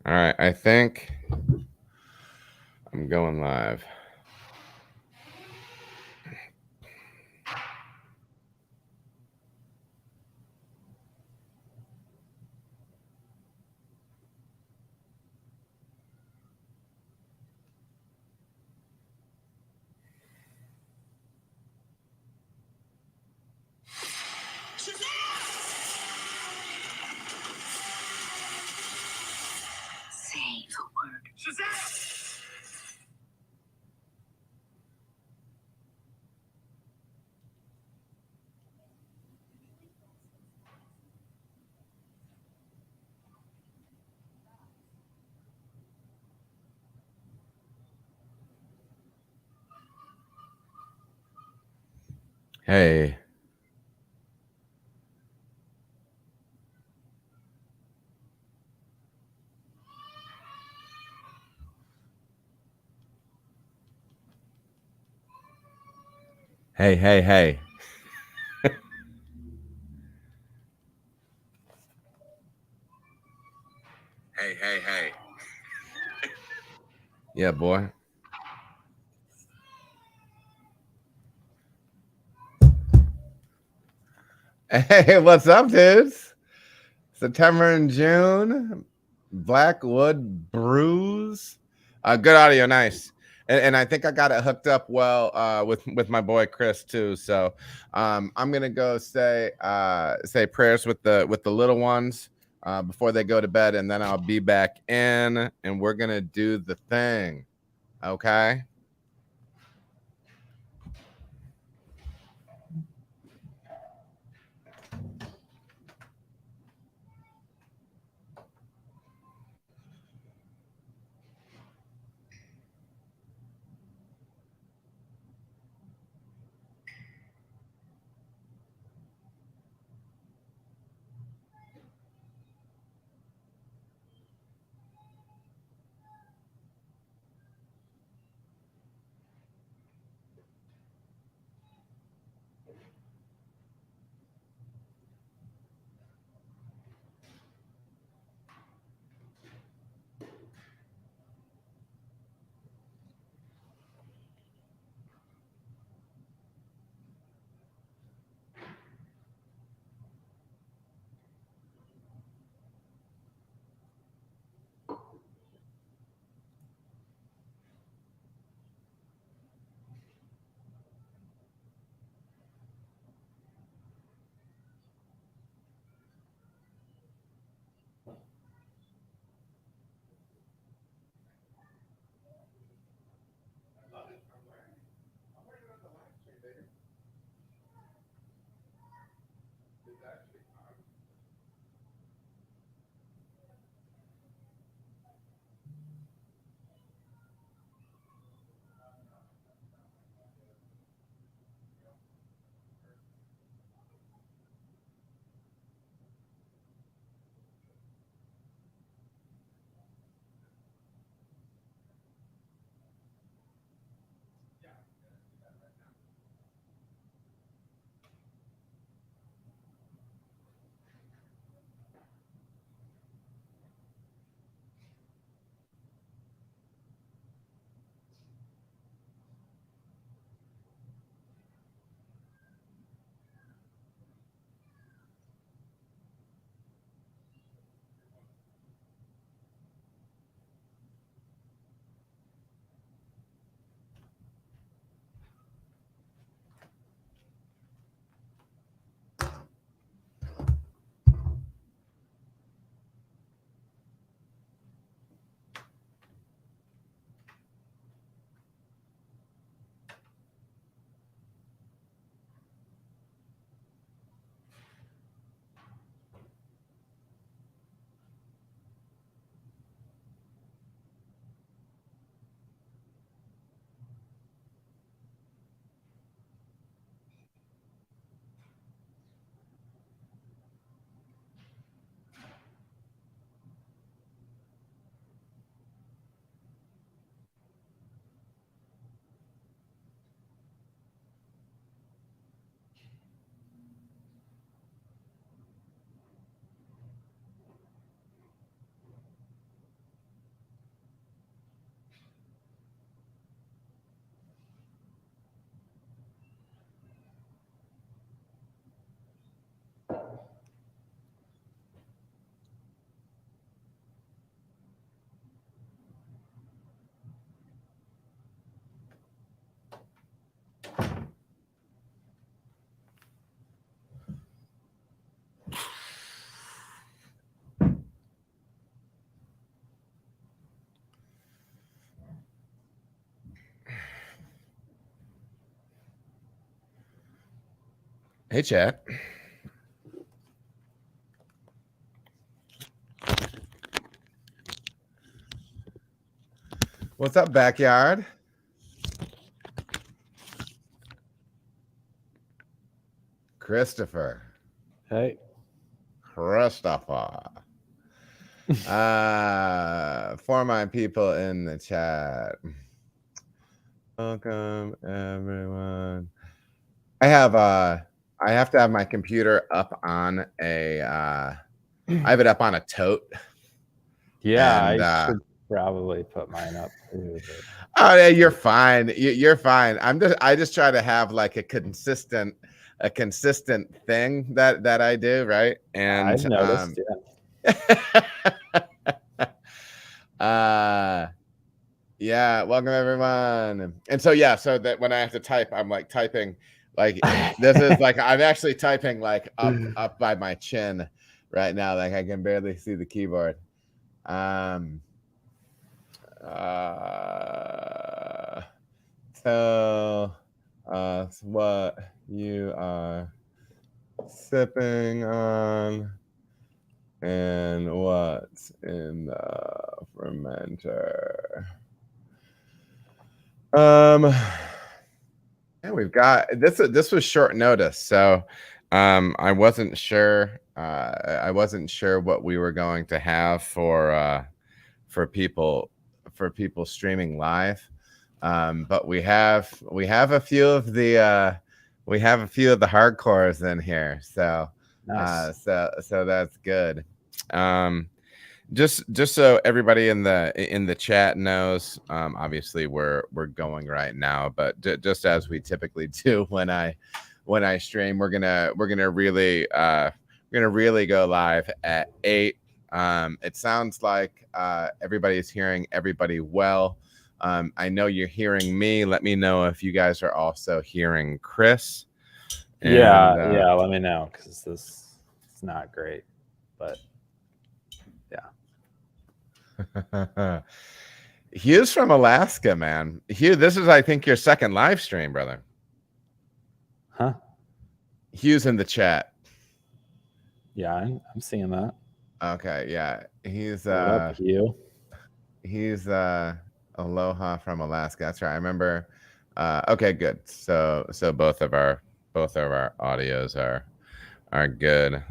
All right, I think I'm going live. Say the word. Shazam! Hey. Hey, hey, hey. Hey, hey, hey. Yeah, boy. Hey, what's up, dudes? September and June, Blackwood Brews. Good audio, nice. And I think I got it hooked up well with my boy Chris too. So I'm gonna go say prayers with the little ones before they go to bed, and then I'll be back in, and we're gonna do the thing. Okay. Hey, chat. What's up, backyard? Christopher. Hey. Christopher. For my people in the chat. Welcome, everyone. I have to have my computer up on a I have it up on a tote. Yeah, and, I should probably put mine up too. But... Oh yeah, you're fine. You're fine. I just try to have like a consistent thing that I do, right? And I've noticed, yeah, welcome everyone. And so yeah, so that when I have to type, I'm like typing like this is like I'm actually typing like up by my chin right now. Like I can barely see the keyboard. Tell us what you are sipping on and what's in the fermenter. And we've got this was short notice, so I wasn't sure what we were going to have for people streaming live. But we have a few of the hardcores in here, so nice. So that's good. Just so everybody in the chat knows, obviously we're going right now, but just as we typically do when I stream, we're gonna really go live at 8. It sounds like everybody's hearing everybody well. I know you're hearing me. Let me know if you guys are also hearing Chris. And, yeah, let me know, because this is not great, but yeah. Hugh's from Alaska, man. Hugh, this is, I think, your second live stream, brother. Huh? Hugh's in the chat. Yeah, I'm seeing that. Okay, yeah. He's what up, Hugh? He's aloha from Alaska. That's right. I remember. Okay, good. So both of our audios are good.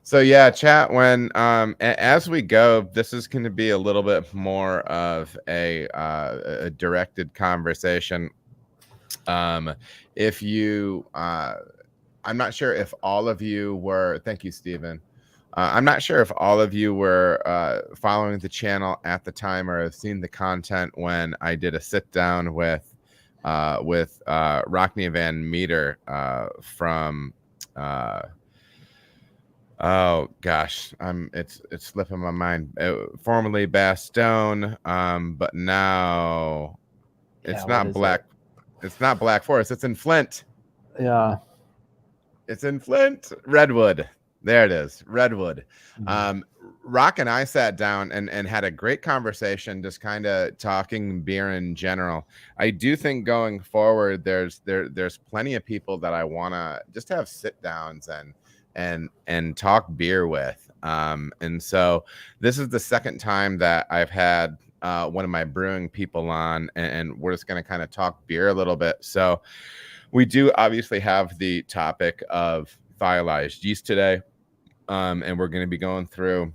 So yeah, chat, when as we go, this is going to be a little bit more of a directed conversation. If you I'm not sure if all of you were, thank you, Stephen. I'm not sure if all of you were following the channel at the time or have seen the content when I did a sit down with Rockney Van Meter from oh gosh, it's slipping my mind. Formerly Bastogne, but now it's not Black. It's not Black Forest. It's in Flint. Yeah, it's in Flint. Redwood. There it is. Redwood. Mm-hmm. Rock and I sat down and had a great conversation, just kind of talking beer in general. I do think going forward, there's plenty of people that I want to just have sit downs and talk beer with. And so this is the second time that I've had one of my brewing people on, and we're just going to kind of talk beer a little bit. So we do obviously have the topic of thiolized yeast today. And we're going to be going through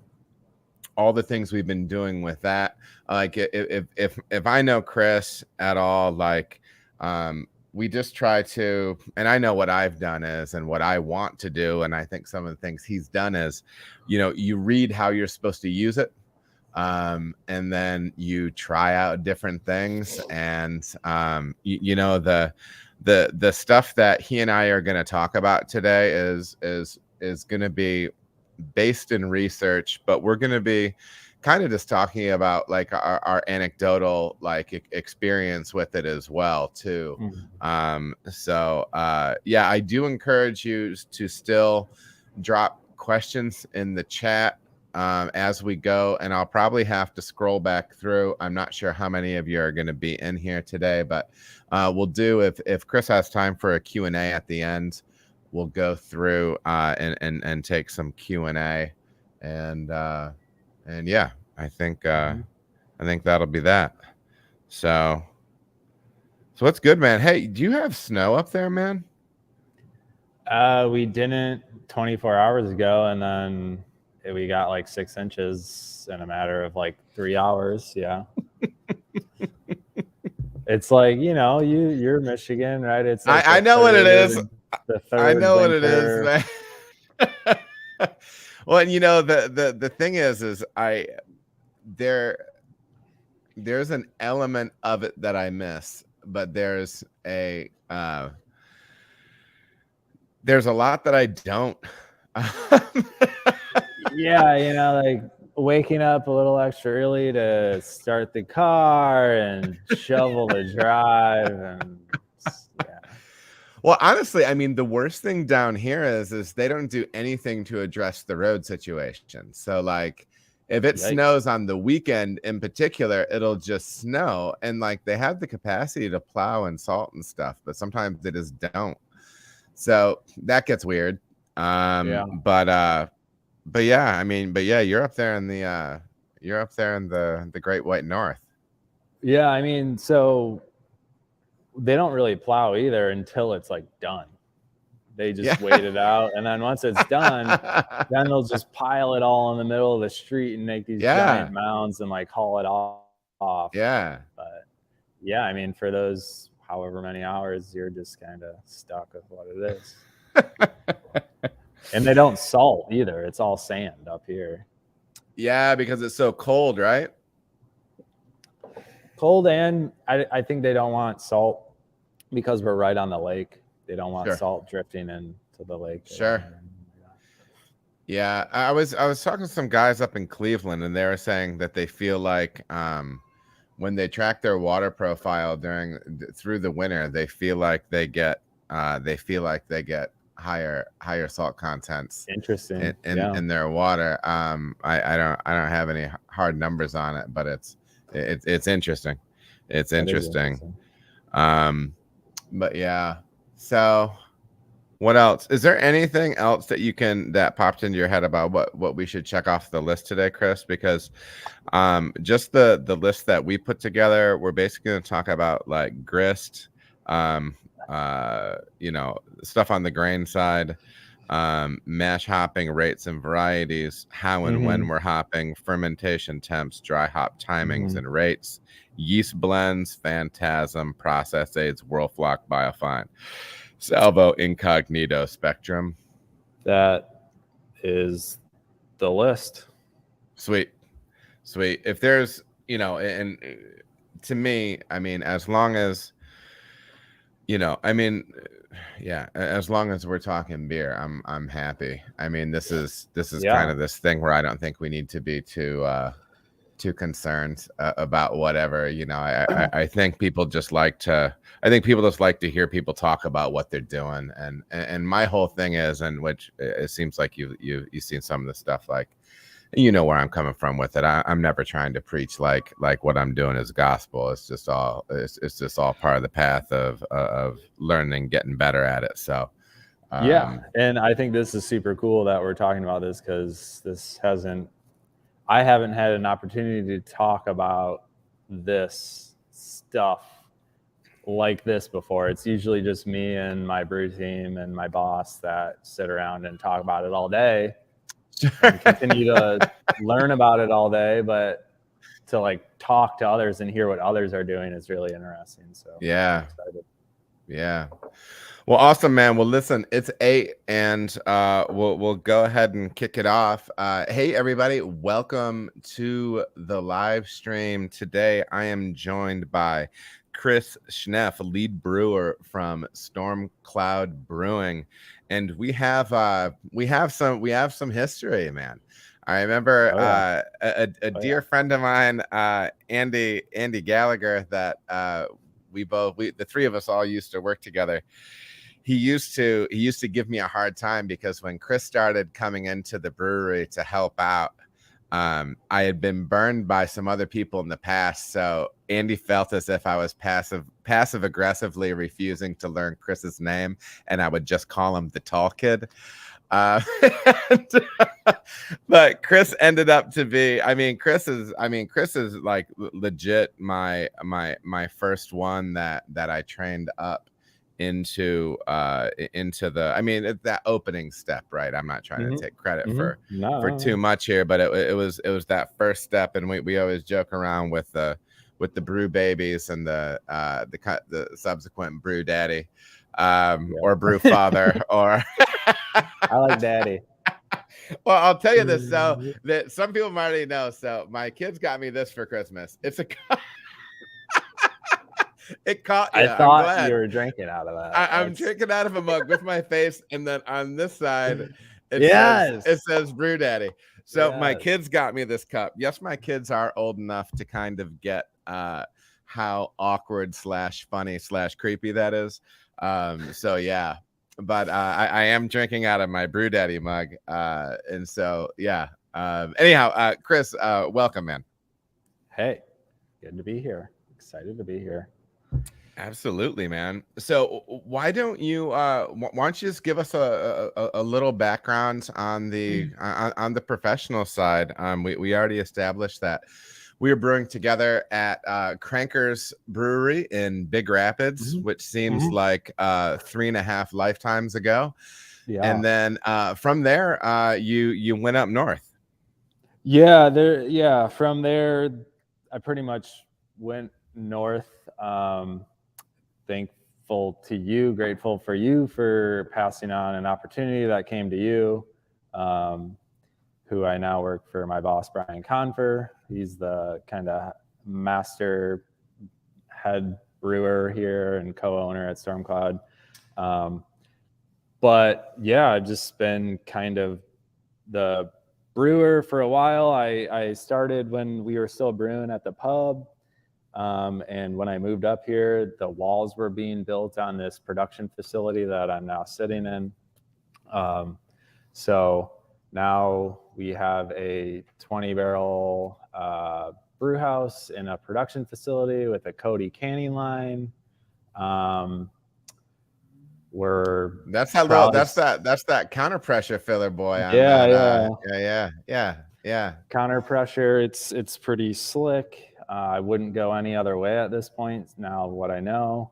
all the things we've been doing with that. Like if I know Chris at all, like we just try to, and I know what I've done is, and what I want to do, and I think some of the things he's done is, you read how you're supposed to use it, and then you try out different things, and the stuff that he and I are going to talk about today is going to be based in research, but we're going to be kind of just talking about like our anecdotal like experience with it as well too. So yeah, I do encourage you to still drop questions in the chat. as we go, and I'll probably have to scroll back through. I'm not sure how many of you are going to be in here today, but we'll do, if Chris has time for a Q&A at the end, we'll go through and take some Q&A, and yeah, I think that'll be that. So what's good, man? Hey, do you have snow up there, man? We didn't 24 hours ago, and then we got like 6 inches in a matter of like 3 hours. Yeah. It's like, you're Michigan, right? It's like I know what it is. The third I know winter. what it is, man. Well, and the thing is there's an element of it that I miss, but there's a lot that I don't. Yeah, like waking up a little extra early to start the car and shovel the drive, and yeah. Well, honestly, I mean, the worst thing down here is they don't do anything to address the road situation. So like, if it snows on the weekend in particular, it'll just snow, and like they have the capacity to plow and salt and stuff, but sometimes they just don't. So that gets weird. But yeah, I mean, you're up there in the Great White North. Yeah, I mean, so they don't really plow either until it's like done. They just wait it out, and then once it's done, then they'll just pile it all in the middle of the street and make these giant mounds and like haul it off. Yeah. But yeah, I mean, for those however many hours, you're just kind of stuck with what it is. And they don't salt either. It's all sand up here. Yeah, because it's so cold, right? Cold, and I think they don't want salt because we're right on the lake. They don't want salt drifting into the lake. Sure. Yeah, I was talking to some guys up in Cleveland, and they were saying that they feel like when they track their water profile through the winter, they feel like they get higher salt contents. Interesting. in their water. I don't have any hard numbers on it, but it's interesting. It's interesting. But yeah. So what else? Is there anything else that popped into your head about what we should check off the list today, Chris? Because just the list that we put together, we're basically going to talk about like grist, stuff on the grain side, mash hopping rates and varieties, how and when we're hopping, fermentation temps, dry hop timings and rates, yeast blends, Phantasm, process aids, Whirlfloc, Biofine, Salvo, Incognito, Spectrum. That is the list. Sweet. If there's, and to me, I mean, as long as as long as we're talking beer, I'm happy. I mean, this is kind of this thing where I don't think we need to be too concerned about whatever. I think people just like to hear people talk about what they're doing, and my whole thing is, and which it seems like you've seen some of the stuff, like where I'm coming from with it. I'm never trying to preach like what I'm doing is gospel. It's just all part of the path of learning, getting better at it. So and I think this is super cool that we're talking about this, because I haven't had an opportunity to talk about this stuff like this before. It's usually just me and my brew team and my boss that sit around and talk about it all day. And continue to learn about it all day, but to like talk to others and hear what others are doing is really interesting. So yeah, I'm excited. Yeah. Well, awesome, man. Well, listen, it's 8, and we'll go ahead and kick it off. Hey, everybody, welcome to the live stream. Today, I am joined by Chris Schneph, lead brewer from Stormcloud Brewing, and we have some history, man. I remember a dear friend of mine, Andy Gallagher, that the three of us all used to work together. He used to give me a hard time because when Chris started coming into the brewery to help out, I had been burned by some other people in the past, so Andy felt as if I was passive aggressively refusing to learn Chris's name, and I would just call him the tall kid. And, but Chris ended up to be, Chris is like legit my first one that I trained up into the, that opening step, right? I'm not trying to take credit for too much here, but it was that first step, and we always joke around with the brew babies and the subsequent brew daddy, or brew father, or I like daddy. Well, I'll tell you this, so that some people might already know. So my kids got me this for Christmas. It's a it caught you. I thought you were drinking out of that. I'm drinking out of a mug with my face, and then on this side it says Brew Daddy. So my kids got me this cup. Yes, my kids are old enough to kind of get how awkward / funny / creepy that is. So yeah. But I am drinking out of my Brew Daddy mug. And so, yeah. Anyhow, Chris, welcome, man. Hey, good to be here. Excited to be here. Absolutely, man. So why don't you just give us a little background on the on the professional side? We already established that we were brewing together at Cranker's Brewery in Big Rapids, which seems like 3.5 lifetimes ago. Yeah. And then from there, you went up north. Yeah, from there, I pretty much went north. Grateful for you for passing on an opportunity that came to you. Who I now work for, my boss, Brian Confer. He's the kind of master head brewer here and co-owner at Stormcloud. But yeah, I've just been kind of the brewer for a while. I started when we were still brewing at the pub. And when I moved up here, the walls were being built on this production facility that I'm now sitting in. So now we have a 20-barrel brew house in a production facility with a Cody canning line. That's that counter pressure filler, boy. Yeah. Counter pressure. It's pretty slick. I wouldn't go any other way at this point. Now what I know.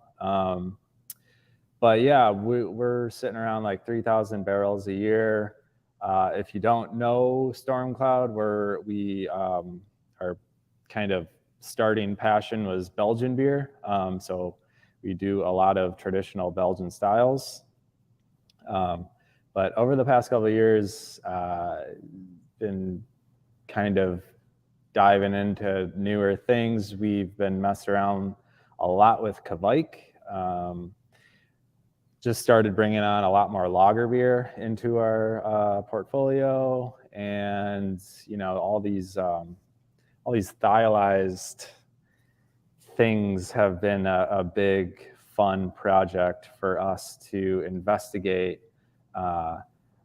But yeah, we're sitting around like 3,000 barrels a year. If you don't know Stormcloud, our kind of starting passion was Belgian beer. So we do a lot of traditional Belgian styles. But over the past couple of years, been kind of diving into newer things. We've been messing around a lot with Kvike. Just started bringing on a lot more lager beer into our portfolio, and all these thiolized things have been a big fun project for us to investigate.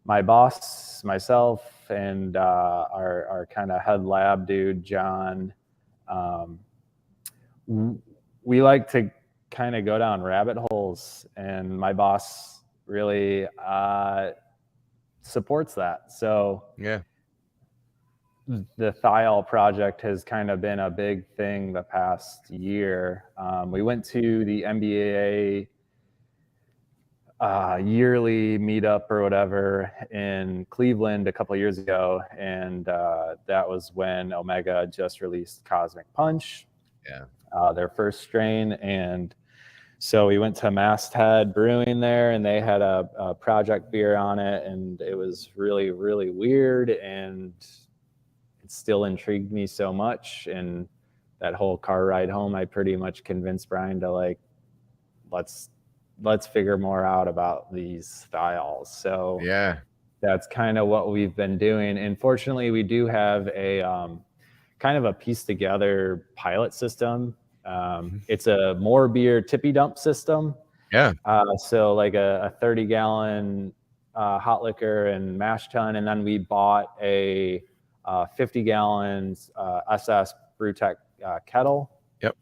My boss, myself, and our kind of head lab dude, John, we like to kind of go down rabbit holes, and my boss really supports that. So yeah, the thiol project has kind of been a big thing the past year. We went to the MBA yearly meetup or whatever in Cleveland a couple of years ago, and that was when Omega just released Cosmic Punch, their first strain. And so we went to Masthead Brewing there, and they had a project beer on it, and it was really, really weird, and it still intrigued me so much. And that whole car ride home, I pretty much convinced Brian to let's figure more out about these thiols. So yeah, that's kind of what we've been doing. And fortunately, we do have a kind of a pieced together pilot system. It's a more beer tippy dump system. Yeah. So like a 30-gallon hot liquor and mash tun, and then we bought a 50 gallons SS BrewTech kettle. Yep.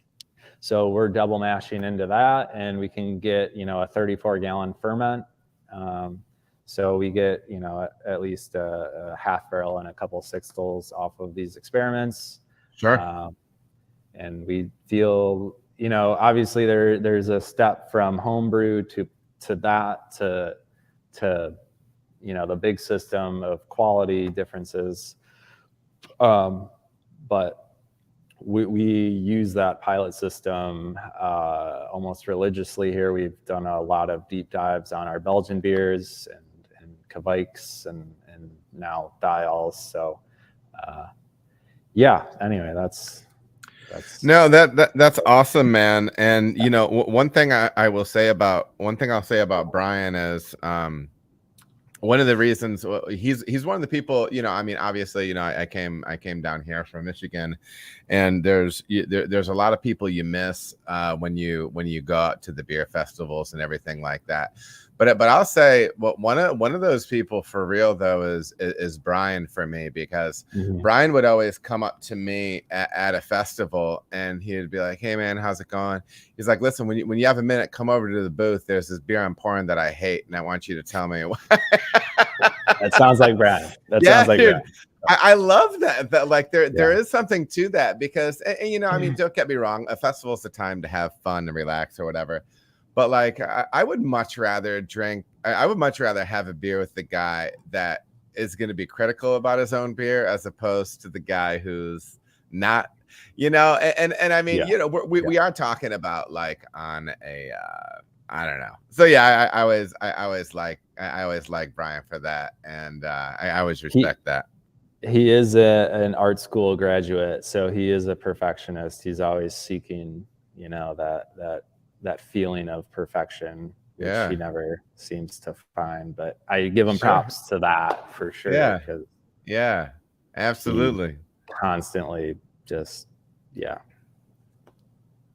So we're double mashing into that, and we can get, you know, a 34-gallon ferment. So we get, you know, at least a half barrel and a couple sixtels off of these experiments. Sure. And we feel, you know, obviously there's a step from homebrew to you know, the big system of quality differences. But we use that pilot system almost religiously here. We've done a lot of deep dives on our Belgian beers and Kveiks and now thiols. So yeah, anyway, that's no, that's awesome, man. And you know, one thing I'll say about Brian is one of the reasons he's one of the people, you know, I mean, obviously, you know, I came down here from Michigan, and there's a lot of people you miss when you go out to the beer festivals and everything like that. But I'll say, well, one of those people for real though is Brian for me, because Brian would always come up to me at a festival and he'd be like, "Hey man, how's it going?" He's like, "Listen, when you have a minute, come over to the booth. There's this beer I'm pouring that I hate, and I want you to tell me why." That sounds like Brian. That sounds like dude. Brian. I love that like there is something to that, because and you know, I mean, don't get me wrong, a festival is the time to have fun and relax or whatever. But like, I would much rather have a beer with the guy that is going to be critical about his own beer, as opposed to the guy who's not, you know. And I mean, you know, we are talking about like on a, I don't know. So yeah, I always like Brian for that, and I always respect that. He is an art school graduate, so he is a perfectionist. He's always seeking, you know, that feeling of perfection, which he never seems to find. But I give him props to that for sure. Yeah, absolutely. Constantly just,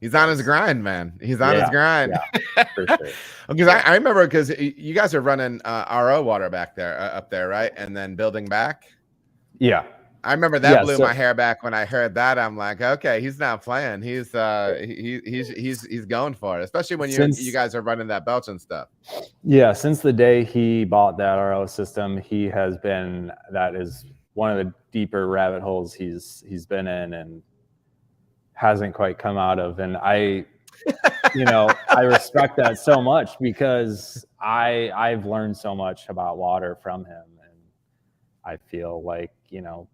he's on his grind, man. He's on his grind. Yeah, for sure. Because I remember, because you guys are running RO water back there, up there, right? And then building back. Yeah. I remember that blew my hair back when I heard that. I'm like, okay, he's not playing. He's going for it, especially when you guys are running that Belgian stuff. Yeah, since the day he bought that RO system, that is one of the deeper rabbit holes he's been in and hasn't quite come out of. And I respect that so much, because I've learned so much about water from him, and I feel like, you know,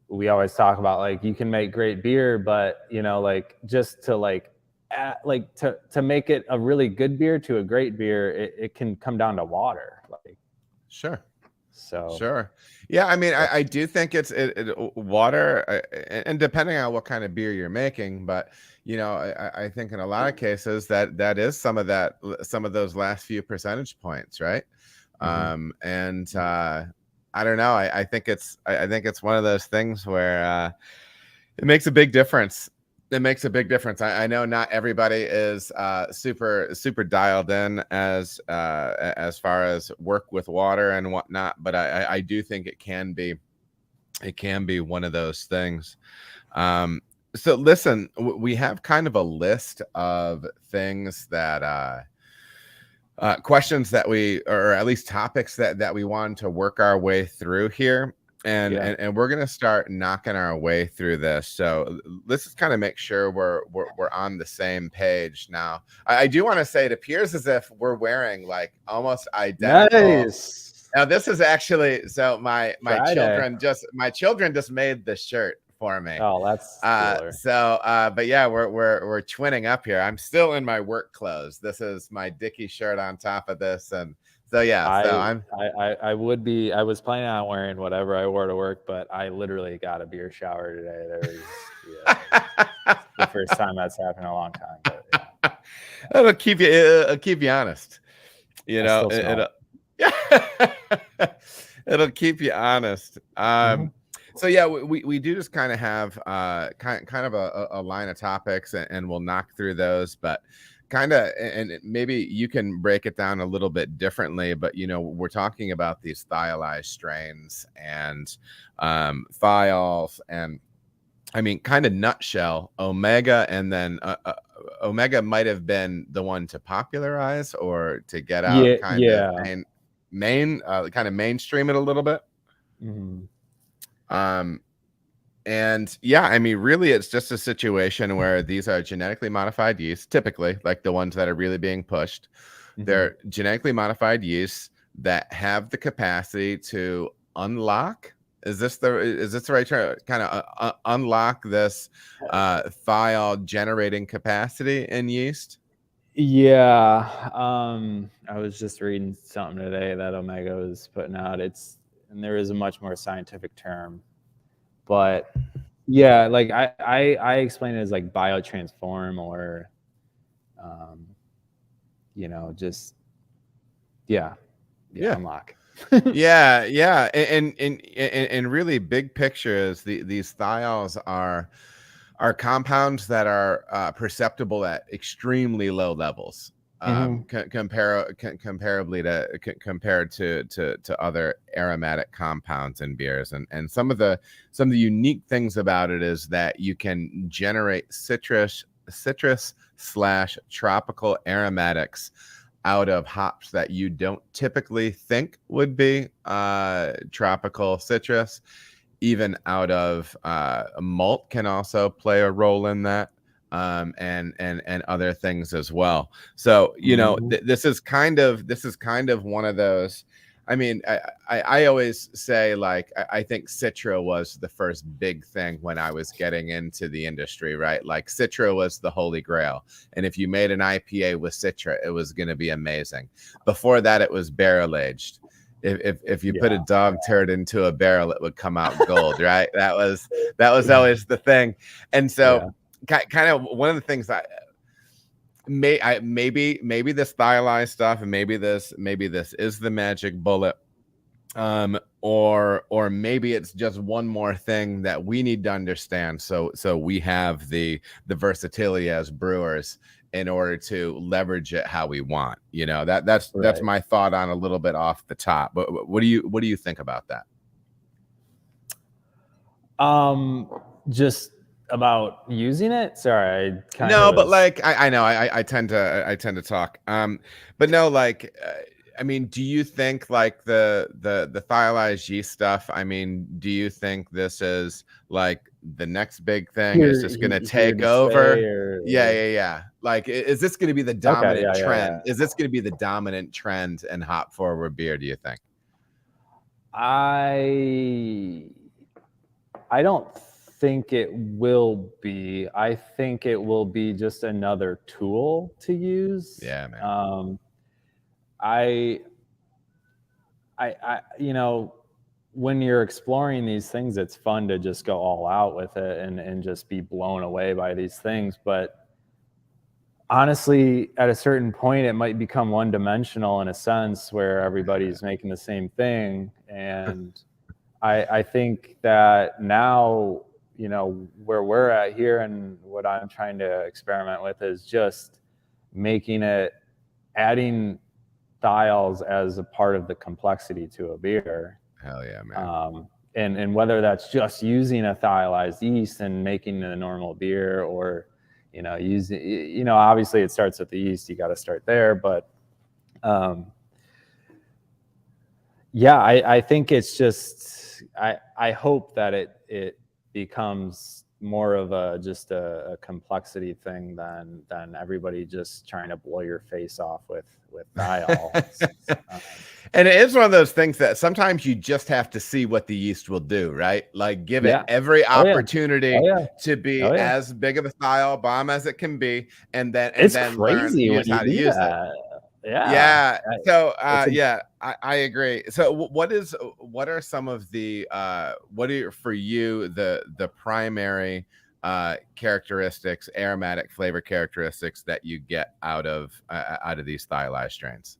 we always talk about like, you can make great beer, but you know, like just to to make it a really good beer to a great beer, it can come down to water. Like, sure. So sure. Yeah. I mean, I do think it's water, and depending on what kind of beer you're making, but you know, I think in a lot of cases that is some of those last few percentage points. Right. And, I don't know. I think it's one of those things where it makes a big difference. It makes a big difference. I know not everybody is super dialed in as far as work with water and whatnot, but I do think it can be one of those things. So listen, we have kind of a list of things that questions that or at least topics that we want to work our way through here, and we're gonna start knocking our way through this. So let's just kind of make sure we're on the same page. Now, I do want to say it appears as if we're wearing like almost identical. Nice. Now this is actually, so my children just made the shirt for me. Oh, that's cooler. But yeah, we're twinning up here. I'm still in my work clothes. This is my Dickie shirt on top of this, and so yeah. I was planning on wearing whatever I wore to work, but I literally got a beer shower today. The first time that's happened in a long time. But, it'll keep you honest. You know, it'll keep you honest. So yeah, we do just kind of have kind of a line of topics, and we'll knock through those. But kind of, and maybe you can break it down a little bit differently, but we're talking about these thiolized strains and thiols, and I mean, kind of nutshell, Omega, and then Omega might have been the one to popularize or to get out kind of kind of mainstream it a little bit. And yeah, I mean, really, it's just a situation where these are genetically modified yeast, typically, like the ones that are really being pushed. They're genetically modified yeasts that have the capacity to unlock. Is this the right term? Kind of unlock this thiol generating capacity in yeast? Yeah. I was just reading something today that Omega was putting out. And there is a much more scientific term, but yeah, like I explain it as like biotransform, or just unlock. yeah. And really big picture is these thiols are compounds that are perceptible at extremely low levels, comparably compared to other aromatic compounds in beers. And some of the unique things about it is that you can generate citrus / tropical aromatics out of hops that you don't typically think would be tropical citrus. Even out of malt can also play a role in that, and other things as well. So this is kind of one of those. I mean, I always say, like, I think Citra was the first big thing when I was getting into the industry, right? Like, Citra was the holy grail. And if you made an IPA with Citra, it was going to be amazing. Before that, it was barrel aged. If you put a dog turd into a barrel, it would come out gold, right? That was always the thing. And so kind of one of the things that maybe this thiolized stuff, and maybe this is the magic bullet, or maybe it's just one more thing that we need to understand, so we have the versatility as brewers in order to leverage it how we want. That's my thought on a little bit off the top. But what do you think about that? Just about using it. Sorry, but like I know I tend to talk. But no, like I mean, do you think like the thiolized yeast stuff? I mean, do you think this is like the next big thing? Is this going to take over? Yeah. Like, is this going to be the dominant trend? Is this going to be the dominant trend in hop forward beer, do you think? I don't think it will be. I think it will be just another tool to use. Yeah, man. I when you're exploring these things, it's fun to just go all out with it and just be blown away by these things. But honestly, at a certain point, it might become one-dimensional in a sense, where everybody's making the same thing. And I think that now, where we're at here, and what I'm trying to experiment with is just adding thiols as a part of the complexity to a beer. Hell yeah, man. And whether that's just using a thiolized yeast and making a normal beer, or using, obviously it starts with the yeast, you got to start there, but I think it's just, I hope that it becomes more of just a complexity thing than everybody just trying to blow your face off with thiols. And it is one of those things that sometimes you just have to see what the yeast will do, right? Like, give it every opportunity to be as big of a thiol bomb as it can be, and then crazy learn how to use it. Yeah. So I agree. So what are some of the for you the primary characteristics, aromatic flavor characteristics that you get out of these thiolized strains?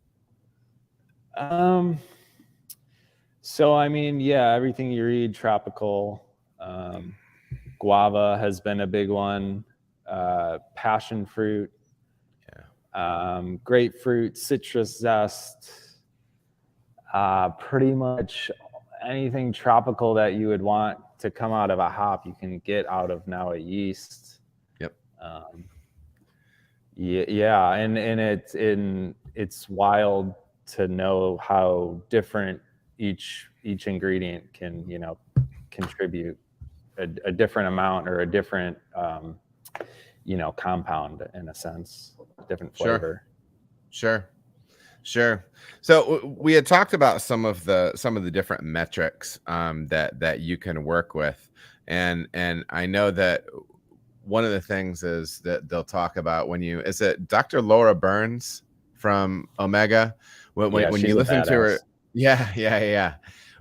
So I mean, everything you read, tropical, guava has been a big one, passion fruit. grapefruit, citrus zest, pretty much anything tropical that you would want to come out of a hop, you can get out of now a yeast. Yep. Yeah, and it's wild to know how different each ingredient can, you know, contribute a different amount or a different you know, compound in a sense, different flavor. Sure. So we had talked about some of the different metrics that you can work with, and I know that one of the things is that they'll talk about is it Dr. Laura Burns from Omega, when you listen to her. Yeah.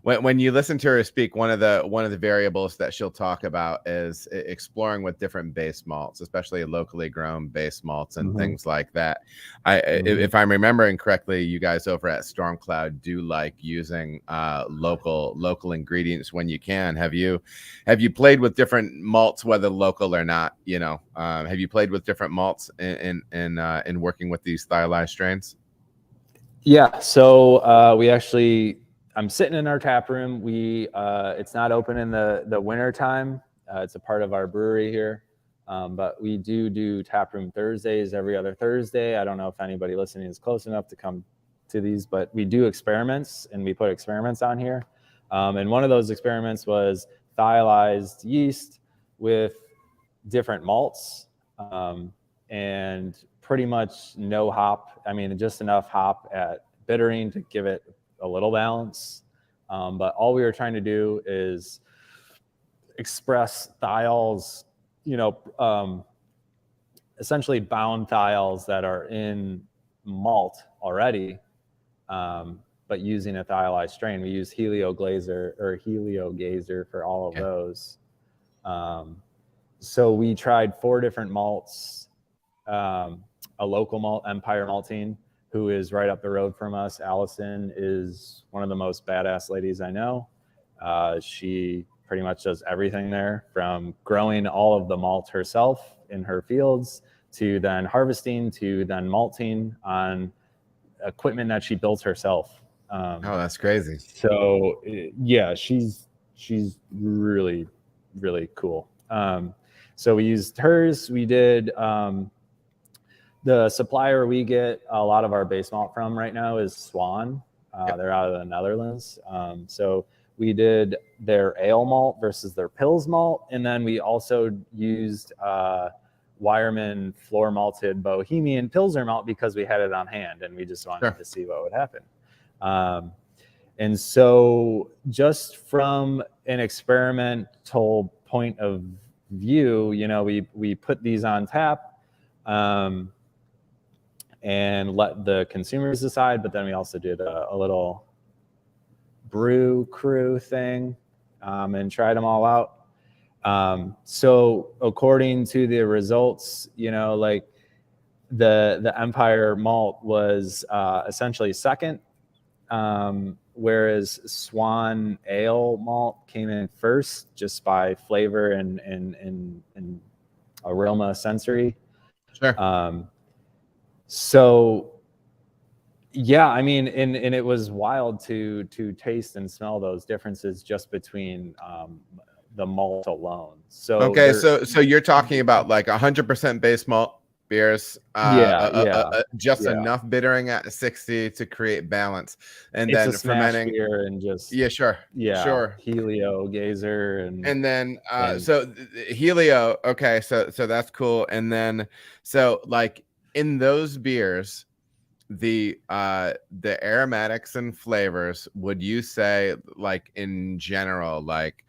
When you listen to her speak, one of the variables that she'll talk about is exploring with different base malts, especially locally grown base malts and things like that. If I'm remembering correctly, you guys over at Stormcloud do like using local ingredients when you can. Have you played with different malts, whether local or not? You know, have you played with different malts in working with these thiolized strains? Yeah. So we actually. I'm sitting in our tap room. It's not open in the winter time. It's a part of our brewery here, but we do tap room Thursdays every other Thursday. I don't know if anybody listening is close enough to come to these, but we do experiments, and we put experiments on here. And one of those experiments was thiolized yeast with different malts, and pretty much no hop. I mean, just enough hop at bittering to give it a little balance, but all we were trying to do is express thiols, you know, essentially bound thiols that are in malt already, but using a thiolized strain. We use Heliogazer for all of those. So we tried 4 different malts, a local malt, Empire Malting, who is right up the road from us. Allison is one of the most badass ladies I know. She pretty much does everything there, from growing all of the malt herself in her fields to then harvesting to then malting on equipment that she built herself. Oh, that's crazy. So yeah, she's really, really cool. So we used hers. We did the supplier we get a lot of our base malt from right now is Swan. They're out of the Netherlands. So we did their ale malt versus their Pils malt. And then we also used Wireman floor malted Bohemian Pilsner malt because we had it on hand and we just wanted to see what would happen. And so just from an experimental point of view, you know, we put these on tap, and let the consumers decide. But then we also did a little brew crew thing, and tried them all out. So according to the results, you know, like the Empire malt was essentially second, whereas Swan Ale malt came in first just by flavor and aroma sensory. Sure. So yeah, I mean, and it was wild to taste and smell those differences just between the malt alone. So okay, so you're talking about like 100% base malt beers, just enough bittering at 60 to create balance, and it's then a smash fermenting beer and just sure. Heliogazer and then so Helio. Okay, so that's cool. And then so like in those beers, the aromatics and flavors, would you say, like in general, like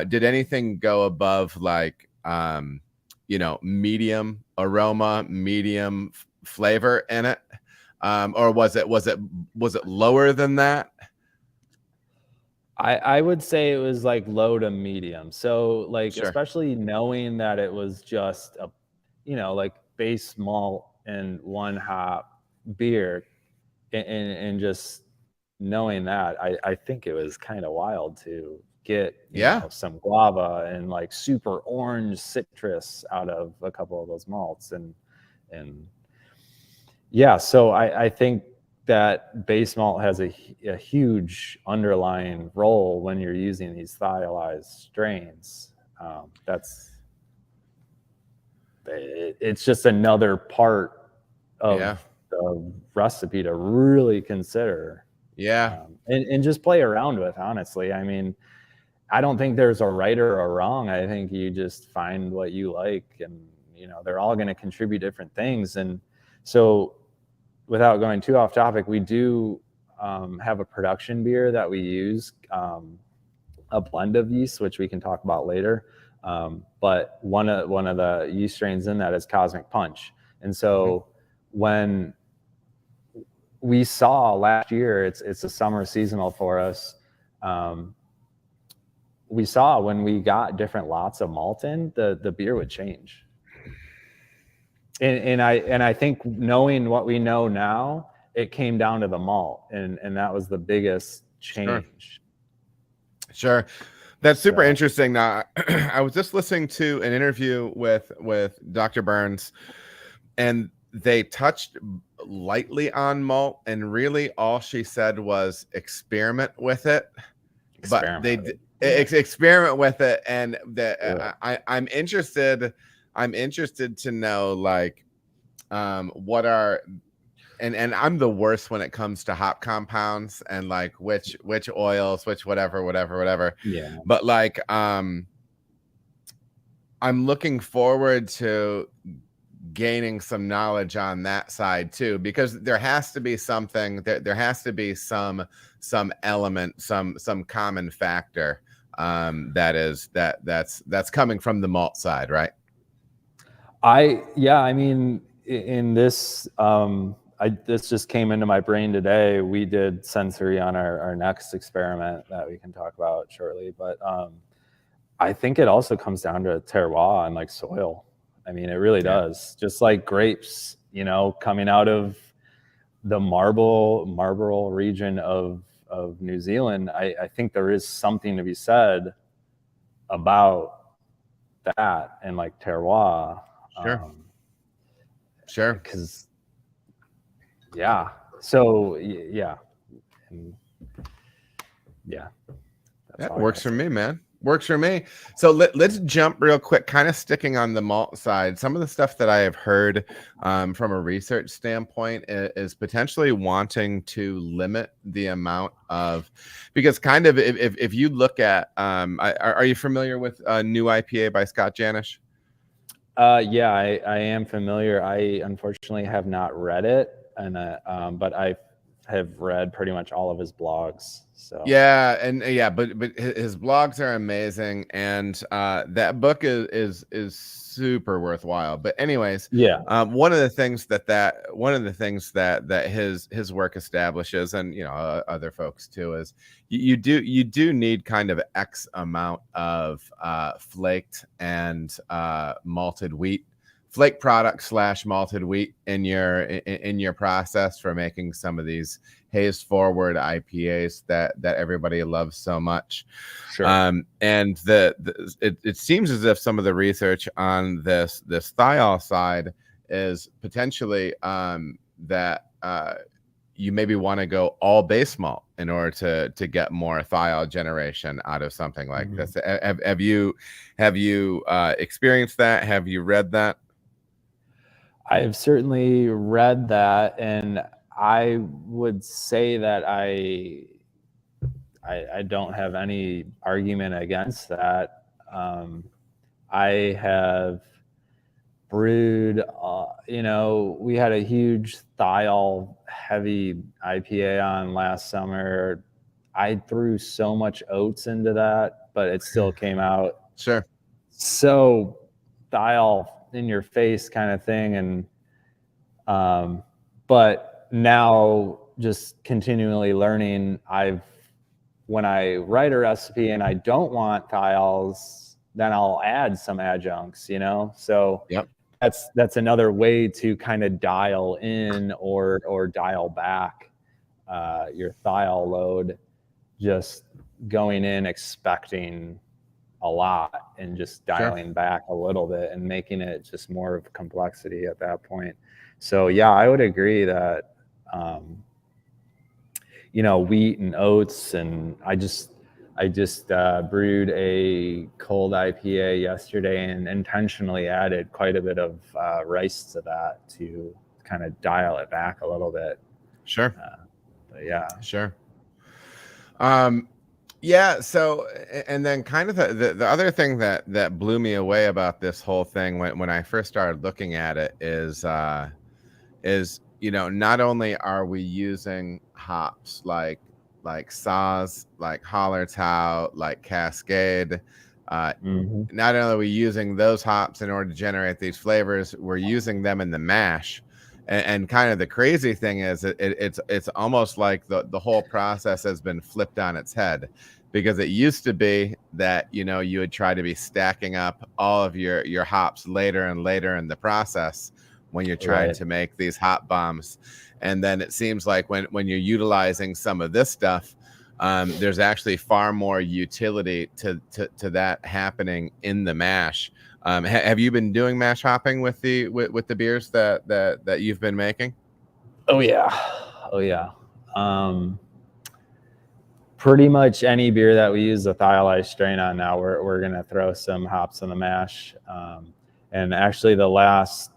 did anything go above like you know, medium aroma, medium flavor in it, or was it lower than that? I would say it was like low to medium. So like, especially knowing that it was just a, you know, like base malt and one hop beer, and just knowing that, I think it was kind of wild to get you know, some guava and like super orange citrus out of a couple of those malts, and Yeah, so I think that base malt has a huge underlying role when you're using these thiolized strains. It's just another part of the recipe to really consider. Yeah. And just play around with, honestly. I mean, I don't think there's a right or a wrong. I think you just find what you like, and they're all going to contribute different things. And so, without going too off topic, we do have a production beer that we use, a blend of yeast, which we can talk about later. But one of the yeast strains in that is Cosmic Punch. And so when we saw last year, it's a summer seasonal for us. We saw when we got different lots of malt in, the beer would change. And I think, knowing what we know now, it came down to the malt, and that was the biggest change. Sure. That's super interesting. Now, I was just listening to an interview with Dr. Burns, and they touched lightly on malt, and really all she said was experiment with it. But they experiment with it, and I'm interested to know, like, what are, and I'm the worst when it comes to hop compounds and like which oils, which whatever. Yeah. But like, I'm looking forward to gaining some knowledge on that side too, because there has to be something, there has to be some element, some common factor that's coming from the malt side, right? I mean, in this, this just came into my brain today. We did sensory on our next experiment that we can talk about shortly, but I think it also comes down to terroir and like soil. I mean, it really does. Just like grapes, coming out of the Marlborough region of New Zealand, I think there is something to be said about that and like terroir. Sure. Because so that works for me, man. Works for me. So let's jump real quick, kind of sticking on the malt side. Some of the stuff that I have heard from a research standpoint is potentially wanting to limit the amount of, because kind of if you look at, are you familiar with New IPA by Scott Janish? Yeah, I am familiar. I unfortunately have not read it, and but I have read pretty much all of his blogs. So but his blogs are amazing, and that book is super worthwhile. But anyways, one of the things that his work establishes, and other folks too, is you do need kind of X amount of flaked and malted wheat, flake product / malted wheat in your process for making some of these haze forward IPAs that everybody loves so much. Sure. And it seems as if some of the research on this thiol side is potentially that you maybe want to go all base malt in order to get more thiol generation out of something like this. Have you experienced that? Have you read that? I've certainly read that, and I would say that I don't have any argument against that. I have brewed, we had a huge thiol heavy IPA on last summer. I threw so much oats into that, but it still came out so thiol in your face kind of thing. And but now, just continually learning, when I write a recipe and I don't want thiols, then I'll add some adjuncts, so that's another way to kind of dial in or dial back your thiol load, just going in expecting a lot and just dialing back a little bit and making it just more of complexity at that point. So yeah, I would agree that, wheat and oats, and I just brewed a cold IPA yesterday and intentionally added quite a bit of rice to that to kind of dial it back a little bit. Sure. But yeah. Sure. Yeah. So, and then kind of the other thing that blew me away about this whole thing when I first started looking at it is not only are we using hops like Saaz, like Hallertau, like Cascade, not only are we using those hops in order to generate these flavors, we're using them in the mash. And kind of the crazy thing is it's almost like the whole process has been flipped on its head, because it used to be that you would try to be stacking up all of your hops later and later in the process when you're trying to make these hop bombs. And then it seems like when you're utilizing some of this stuff, there's actually far more utility to that happening in the mash. Have you been doing mash hopping with the beers that you've been making? Oh yeah. Pretty much any beer that we use the thiolized strain on now, we're gonna throw some hops in the mash. And actually, the last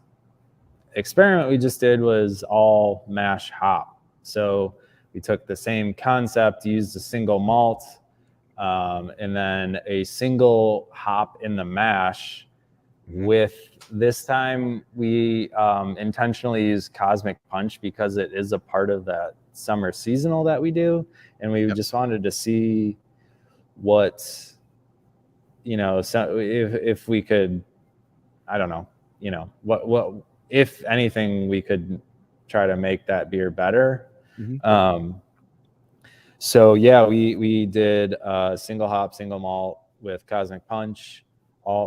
experiment we just did was all mash hop. So we took the same concept, used a single malt, and then a single hop in the mash. With this time, we intentionally use Cosmic Punch because it is a part of that summer seasonal that we do, and we just wanted to see what, so if we could, I don't know, what if anything we could try to make that beer better. So yeah, we did single hop, single malt with Cosmic Punch.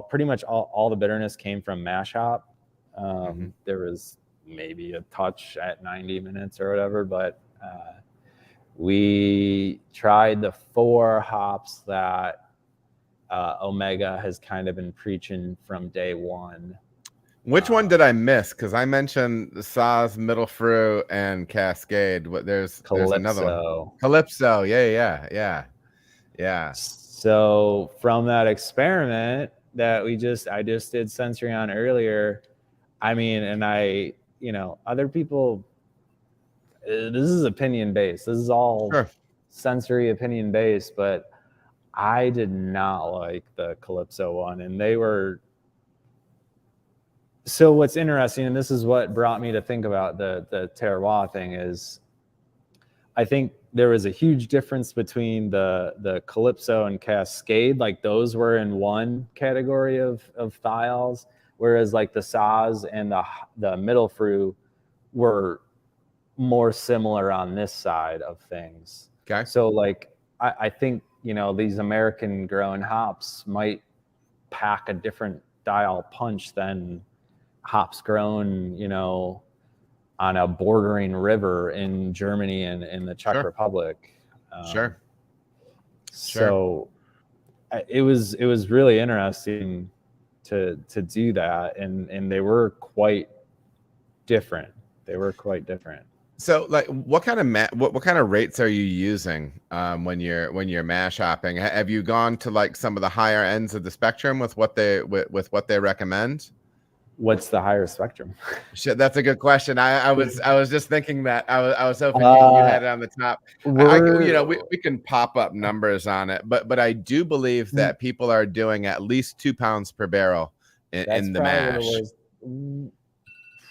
Pretty much all the bitterness came from mash hop. There was maybe a touch at 90 minutes or whatever, but we tried the 4 hops that Omega has kind of been preaching from day one. Which one did I miss? Because I mentioned the Saaz, Middle Fruit, and Cascade. There's another one. Calypso. Yeah. So from that experiment that I just did sensory on earlier, I mean, and other people, this is opinion based. This is all sensory opinion based, but I did not like the Calypso one, and they were. So what's interesting, and this is what brought me to think about the terroir thing, is I think there was a huge difference between the Calypso and Cascade. Like those were in one category of thiols, whereas like the Saaz and the Middle Fruit were more similar on this side of things. Okay. So like I think these American grown hops might pack a different dial punch than hops grown on a bordering river in Germany and in the Czech Republic. So it was really interesting to do that, and they were quite different. So like what kind of rates are you using when you're mash hopping? Have you gone to like some of the higher ends of the spectrum with what they recommend? What's the higher spectrum? Shit, that's a good question. I was just thinking that. I was hoping you had it on the top. We can pop up numbers on it, but I do believe that people are doing at least 2 pounds per barrel in the mash.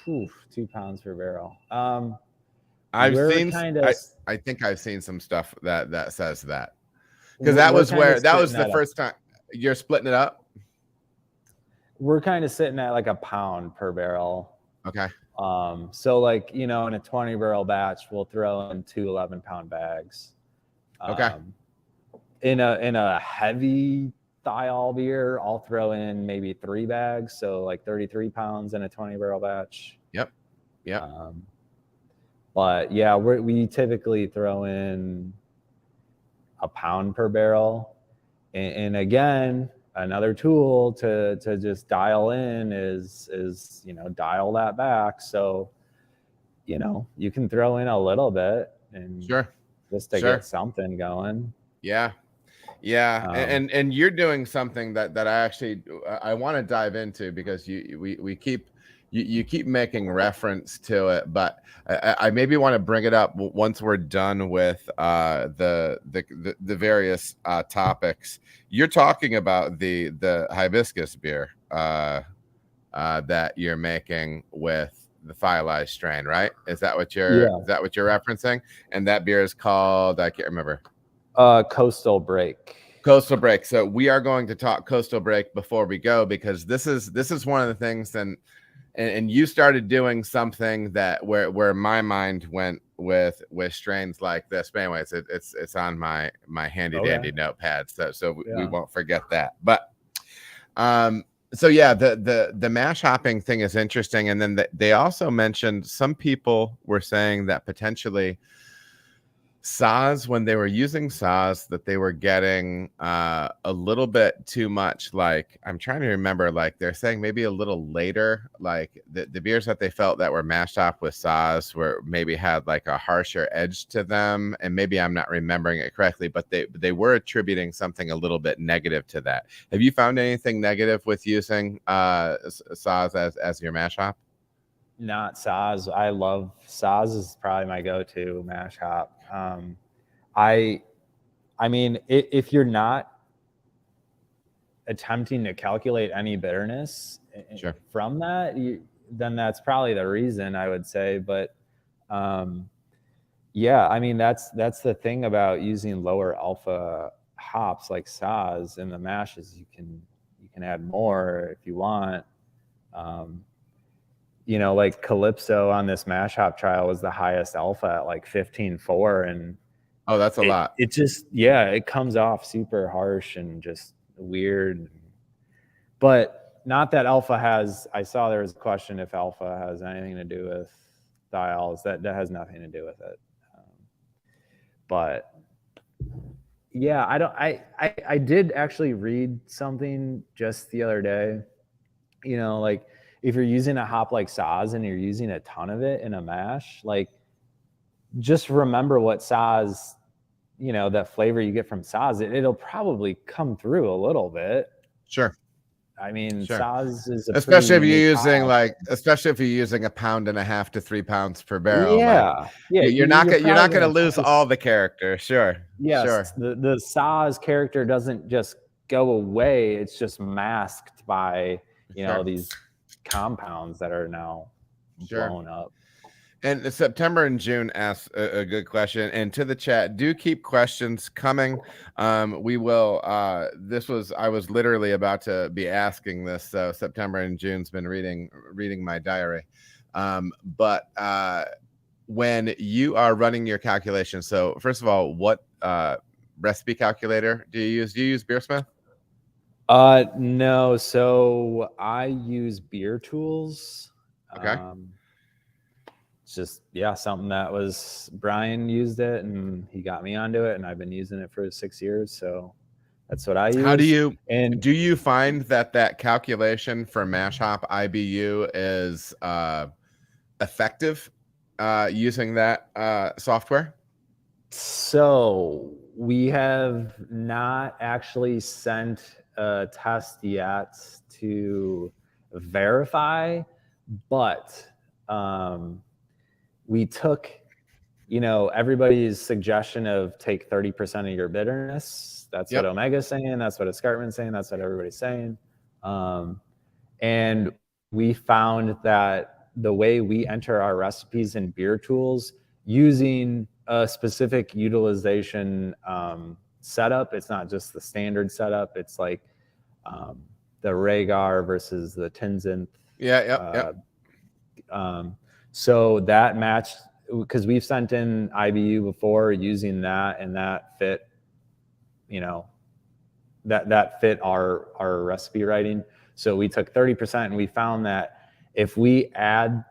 2 pounds per barrel. I think I've seen some stuff that says that, because that was the first time you're splitting it up. We're kind of sitting at like a pound per barrel. Okay. So like, in a 20 barrel batch, we'll throw in 2 11-pound bags. Okay. In a heavy thiol beer, I'll throw in maybe 3 bags. So like 33 pounds in a 20 barrel batch. Yep. But yeah, we typically throw in a pound per barrel. And again, another tool to just dial in is dial that back. So you know, you can throw in a little bit and Sure. just to get something going. Yeah. And you're doing something that I actually I want to dive into, because we keep you keep making reference to it, but I maybe want to bring it up once we're done with the various topics. You're talking about the hibiscus beer that you're making with the Thiolized strain, right? Is that what you're referencing? And that beer is called, I can't remember. Coastal Break. Coastal Break. So we are going to talk Coastal Break before we go, because this is one of the things, and you started doing something that where my mind went with strains like this. But anyways, it's on my handy dandy notepad, so we won't forget that. But so yeah, the mash hopping thing is interesting. And then they also mentioned, some people were saying that potentially Saaz, when they were using Saaz, that they were getting a little bit too much. Like, I'm trying to remember, like they're saying maybe a little later, like the beers that they felt that were mashed up with Saaz were maybe had like a harsher edge to them. And maybe I'm not remembering it correctly, but they were attributing something a little bit negative to that. Have you found anything negative with using Saaz as your mash hop? Not Saaz. I love Saaz, is probably my go-to mash hop. I mean, if you're not attempting to calculate any bitterness from that, then that's probably the reason, I would say. But yeah, I mean, that's the thing about using lower alpha hops like Saaz in the mash, is you can add more if you want. You know, like Calypso on this mash hop trial was the highest alpha at like 15.4, and oh, that's a lot. It just, it comes off super harsh and just weird. But not that alpha has, I saw there was a question if alpha has anything to do with thiols. That has nothing to do with it. But yeah, I did actually read something just the other day, you know, like, if you're using a hop like Saaz and you're using a ton of it in a mash, like, just remember what Saaz, you know, that flavor you get from Saaz, it'll probably come through a little bit. Sure. I mean, Saaz is especially if you're using especially if you're using 1.5 pounds to 3 pounds per barrel. You're not going to lose all the character. Sure. Yes. The Saaz character doesn't just go away. It's just masked by, you know, these compounds that are now blown up. And September and June asked a good question, and to the chat, do keep questions coming. We will. I was literally about to be asking this. So September and June's been reading my diary. But when you are running your calculations, so first of all, what recipe calculator do you use? Do you use Beersmith? No. So I use Beer Tools. Okay. It's just, something that was, Brian used it and he got me onto it, and I've been using it for 6 years. So that's what I use. How do you find that calculation for mash hop IBU is effective using that software? So we have not actually sent a test yet to verify, but we took, you know, everybody's suggestion of take 30% of your bitterness. That's what Omega's saying. That's what Escarpment's saying. That's what everybody's saying. And we found that the way we enter our recipes in Beer Tools, using a specific utilization setup, it's not just the standard setup. It's like the Rhaegar versus the Tinzinth. So that matched, because we've sent in IBU before using that, and that fit, you know, that fit our recipe writing. So we took 30%, and we found that if we add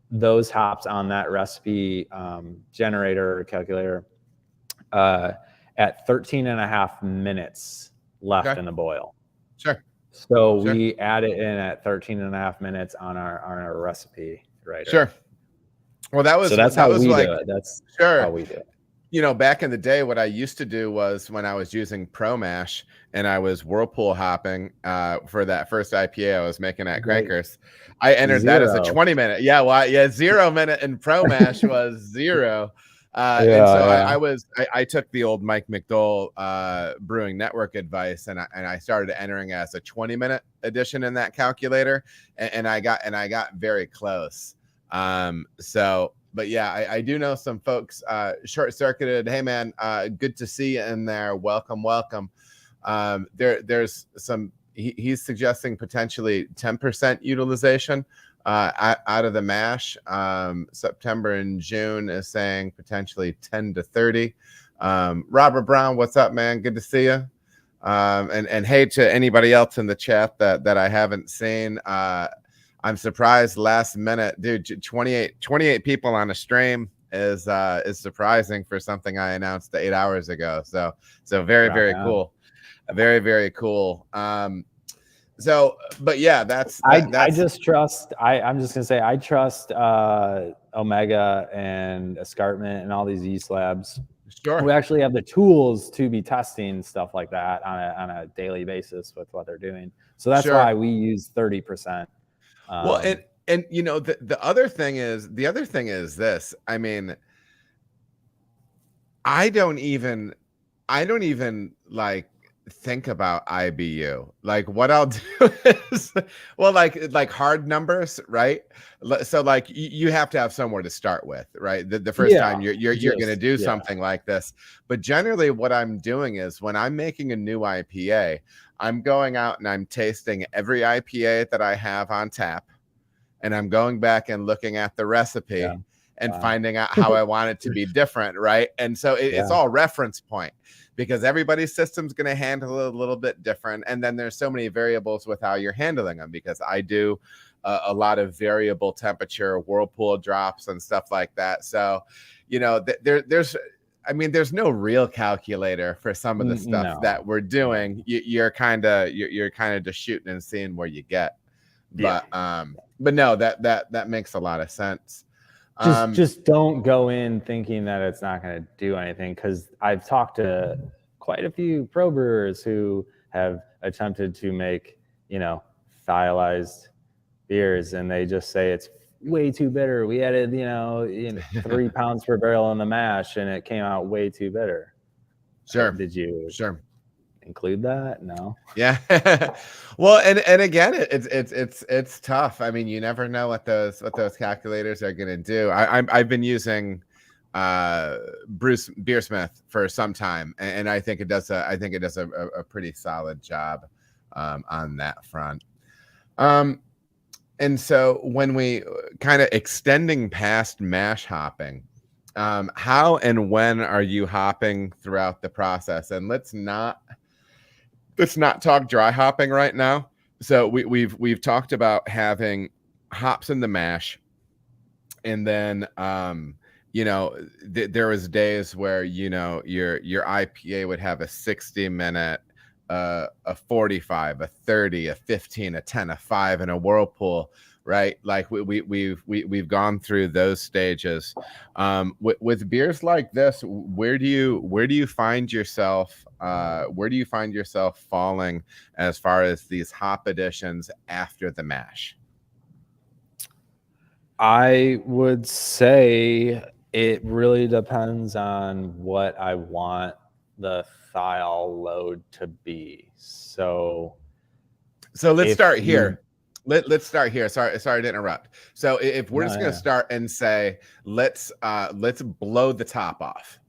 those hops on that recipe generator or calculator at 13.5 minutes left in the boil. So we add it in at 13.5 minutes on our recipe writer. Well, So that's how we like, do it. That's sure. how we do it. You know, back in the day, what I used to do was when I was using Pro Mash and I was whirlpool hopping for that first IPA I was making at Crankers, I entered that as a 20-minute. Yeah, well, yeah, 0 minute in Pro Mash was 0. And so I took the old Mike McDowell Brewing Network advice, and I started entering as a 20-minute addition in that calculator, and I got very close. But yeah, I do know some folks short circuited. Hey man, good to see you in there. Welcome. There's some. He's suggesting potentially 10% utilization out of the mash. September and June is saying potentially 10 to 30. Robert Brown, what's up, man? Good to see you. And hey to anybody else in the chat that I haven't seen. I'm surprised last minute, dude. 28 people on a stream is surprising for something I announced 8 hours ago. So very cool, very cool. But yeah, that's I just trust. I'm just gonna say I trust Omega and Escarpment and all these yeast labs. Sure. We actually have the tools to be testing stuff like that on a daily basis with what they're doing. So that's why we use 30%. Well, and you know, the other thing is this. I mean, I don't even like think about IBU. Like what I'll do is, well, like hard numbers, right? So like you have to have somewhere to start with, right? The first time you're going to do something like this. But generally what I'm doing is when I'm making a new IPA, I'm going out and I'm tasting every IPA that I have on tap, and I'm going back and looking at the recipe and finding out how I want it to be different, right? And so it's all reference point, because everybody's system's going to handle it a little bit different. And then there's so many variables with how you're handling them, because I do a lot of variable temperature whirlpool drops and stuff like that. So, you know, there's no real calculator for some of the stuff that we're doing. You're kind of just shooting and seeing where you get. But no, that makes a lot of sense. Just don't go in thinking that it's not going to do anything, because I've talked to quite a few pro brewers who have attempted to make, you know, thiolized beers, and they just say it's way too bitter. We added, 3 pounds per barrel in the mash, and it came out way too bitter. Sure. Did you include that? No. Yeah. Well, and again, it's tough. I mean, you never know what those calculators are going to do. I've been using Bruce Beersmith for some time, and I think it does a pretty solid job on that front. And so when we kind of extending past mash hopping, how and when are you hopping throughout the process? And let's not talk dry hopping right now. So we've talked about having hops in the mash, and then there was days where your IPA would have a 60-minute, a 45, a 30, a 15, a 10, a 5, and a whirlpool, right? Like we've gone through those stages. With beers like this, where do you find yourself? Where do you find yourself falling as far as these hop additions after the mash? I would say it really depends on what I want the thiol load to be. So let's start here. Let's start here. Sorry to interrupt. So if we're just going to start and say, let's blow the top off.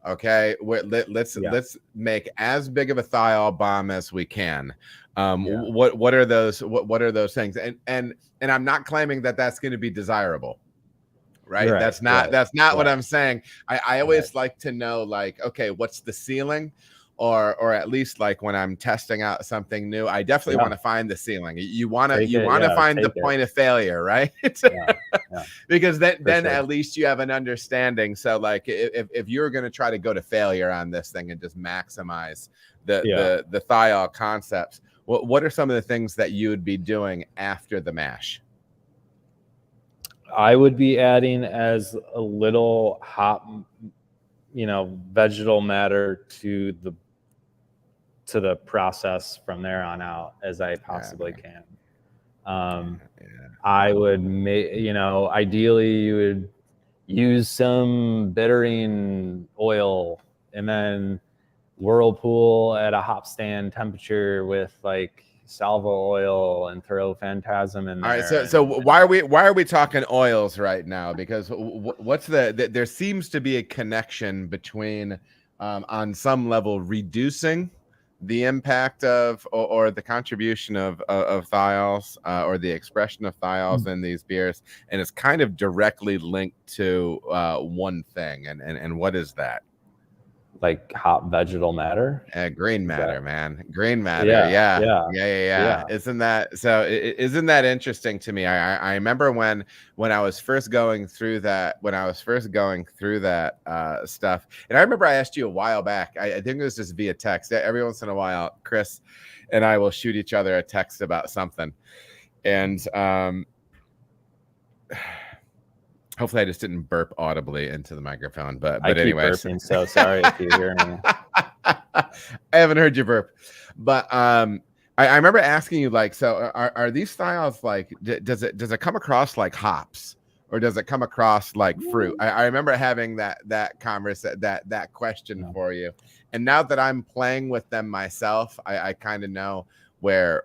Okay. Let's make as big of a thiol bomb as we can. What are those things? And I'm not claiming that that's going to be desirable. Right. That's not what I'm saying. I always like to know, like, okay, what's the ceiling? Or at least, like, when I'm testing out something new, I definitely want to find the ceiling. You want to find the point of failure, right? Because then at least you have an understanding. So like if you're going to try to go to failure on this thing and just maximize the thiol concepts, what are some of the things that you would be doing after the mash? I would be adding as a little hop, vegetal matter to the process from there on out as I possibly can. I would make, ideally you would use some bittering oil and then whirlpool at a hop stand temperature with like salvo oil and throw Phantasm in there. All right, so why are we talking oils right now? Because what's there seems to be a connection between on some level reducing the impact of or the contribution of thiols or the expression of thiols in these beers, and it's kind of directly linked to one thing, and what is that? Like hop vegetal matter, green matter, man. Green matter. Yeah. Isn't that interesting to me? I remember when I was first going through that stuff, and I remember I asked you a while back, I think it was just via text. Every once in a while Chris and I will shoot each other a text about something, and hopefully I just didn't burp audibly into the microphone, but anyway. Burping, so sorry if you hear me. I haven't heard you burp, but I remember asking you, like, so are these thiols like, does it come across like hops, or does it come across like fruit? I remember having that question for you, and now that I'm playing with them myself, I kind of know where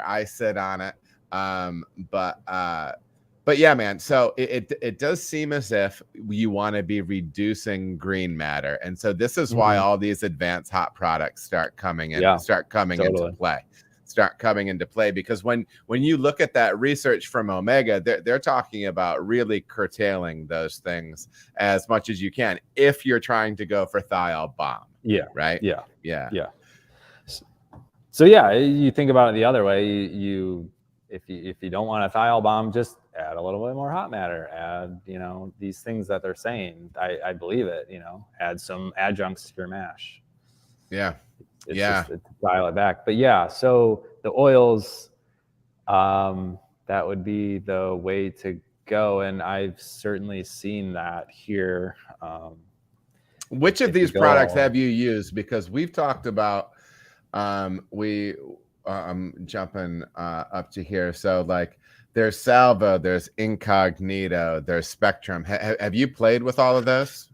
I sit on it. But yeah, man. So it does seem as if you want to be reducing green matter, and so this is why all these advanced hop products start coming into play. Because when you look at that research from Omega, they're talking about really curtailing those things as much as you can if you're trying to go for thiol bomb. Yeah. Right. Yeah. So yeah, you think about it the other way. If you don't want a thiol bomb, just add a little bit more hop matter. Add, these things that they're saying. I believe it. Add some adjuncts to your mash. Yeah. Just to dial it back. But yeah, so the oils, that would be the way to go, and I've certainly seen that here. Which of these products have you used? Because we've talked about I'm jumping up to here. So like there's Salvo, there's Incognito, there's Spectrum. Have you played with all of those?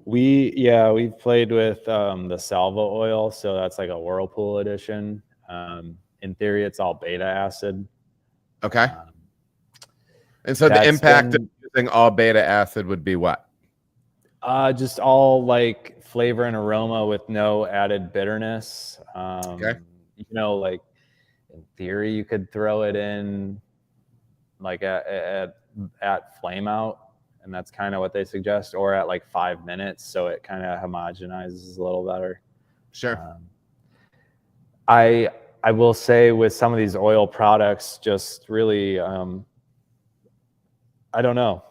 We've played with the Salvo oil. So that's like a Whirlpool edition. In theory, it's all beta acid. Okay. And so the impact of using all beta acid would be what? Just all like flavor and aroma with no added bitterness. Okay. Like in theory, you could throw it in like at flame out, and that's kind of what they suggest, or at like 5 minutes, so it kind of homogenizes a little better. Sure. I will say with some of these oil products, just really, I don't know,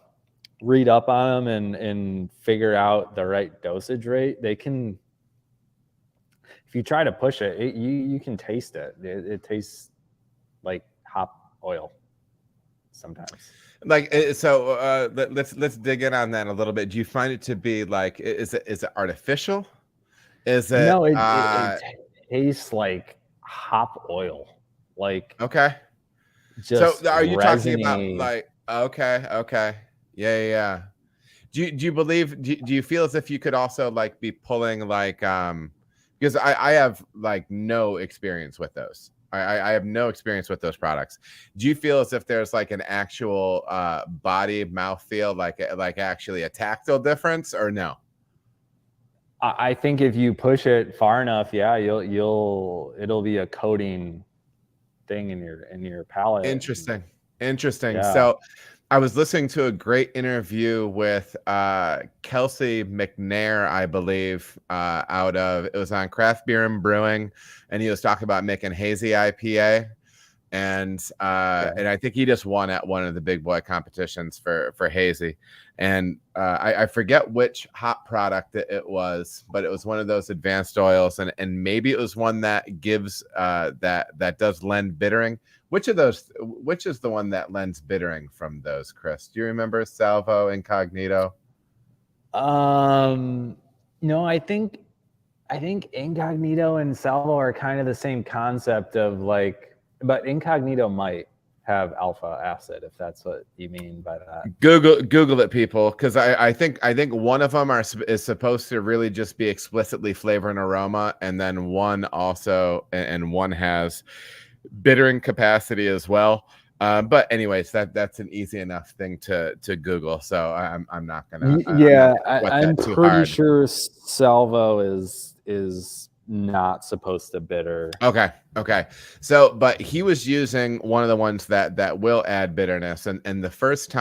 read up on them and figure out the right dosage rate. They can, if you try to push it, you can taste it. It tastes like hop oil sometimes. Like, so let's dig in on that a little bit. Do you find it to be like, is it artificial? Is it? No, it tastes like hop oil. Like, okay. Just so are you resiny. Talking about like, okay. Yeah. Do you believe, do you feel as if you could also like be pulling like, because I have like no experience with those. I have no experience with those products. Do you feel as if there's like an actual body mouthfeel, like actually a tactile difference, or no? I think if you push it far enough, yeah, it'll be a coating thing in your palate. Interesting. Yeah. So I was listening to a great interview with Kelsey McNair, I believe, it was on Craft Beer and Brewing, and he was talking about making Hazy IPA. and I think he just won at one of the big boy competitions for Hazy, and I forget which hop product it was, but it was one of those advanced oils, and maybe it was one that gives that does lend bittering. Which is the one that lends bittering from those, Chris? Do you remember? Salvo, Incognito? No, I think Incognito and Salvo are kind of the same concept of like, but Incognito might have alpha acid, if that's what you mean by that. Google it, people, because I think one of them is supposed to really just be explicitly flavor and aroma, and then one also, and one has bittering capacity as well. But anyways, that's an easy enough thing to Google, so I'm not gonna. I'm pretty sure Salvo is not supposed to bitter. Okay. So, but he was using one of the ones that will add bitterness, and the first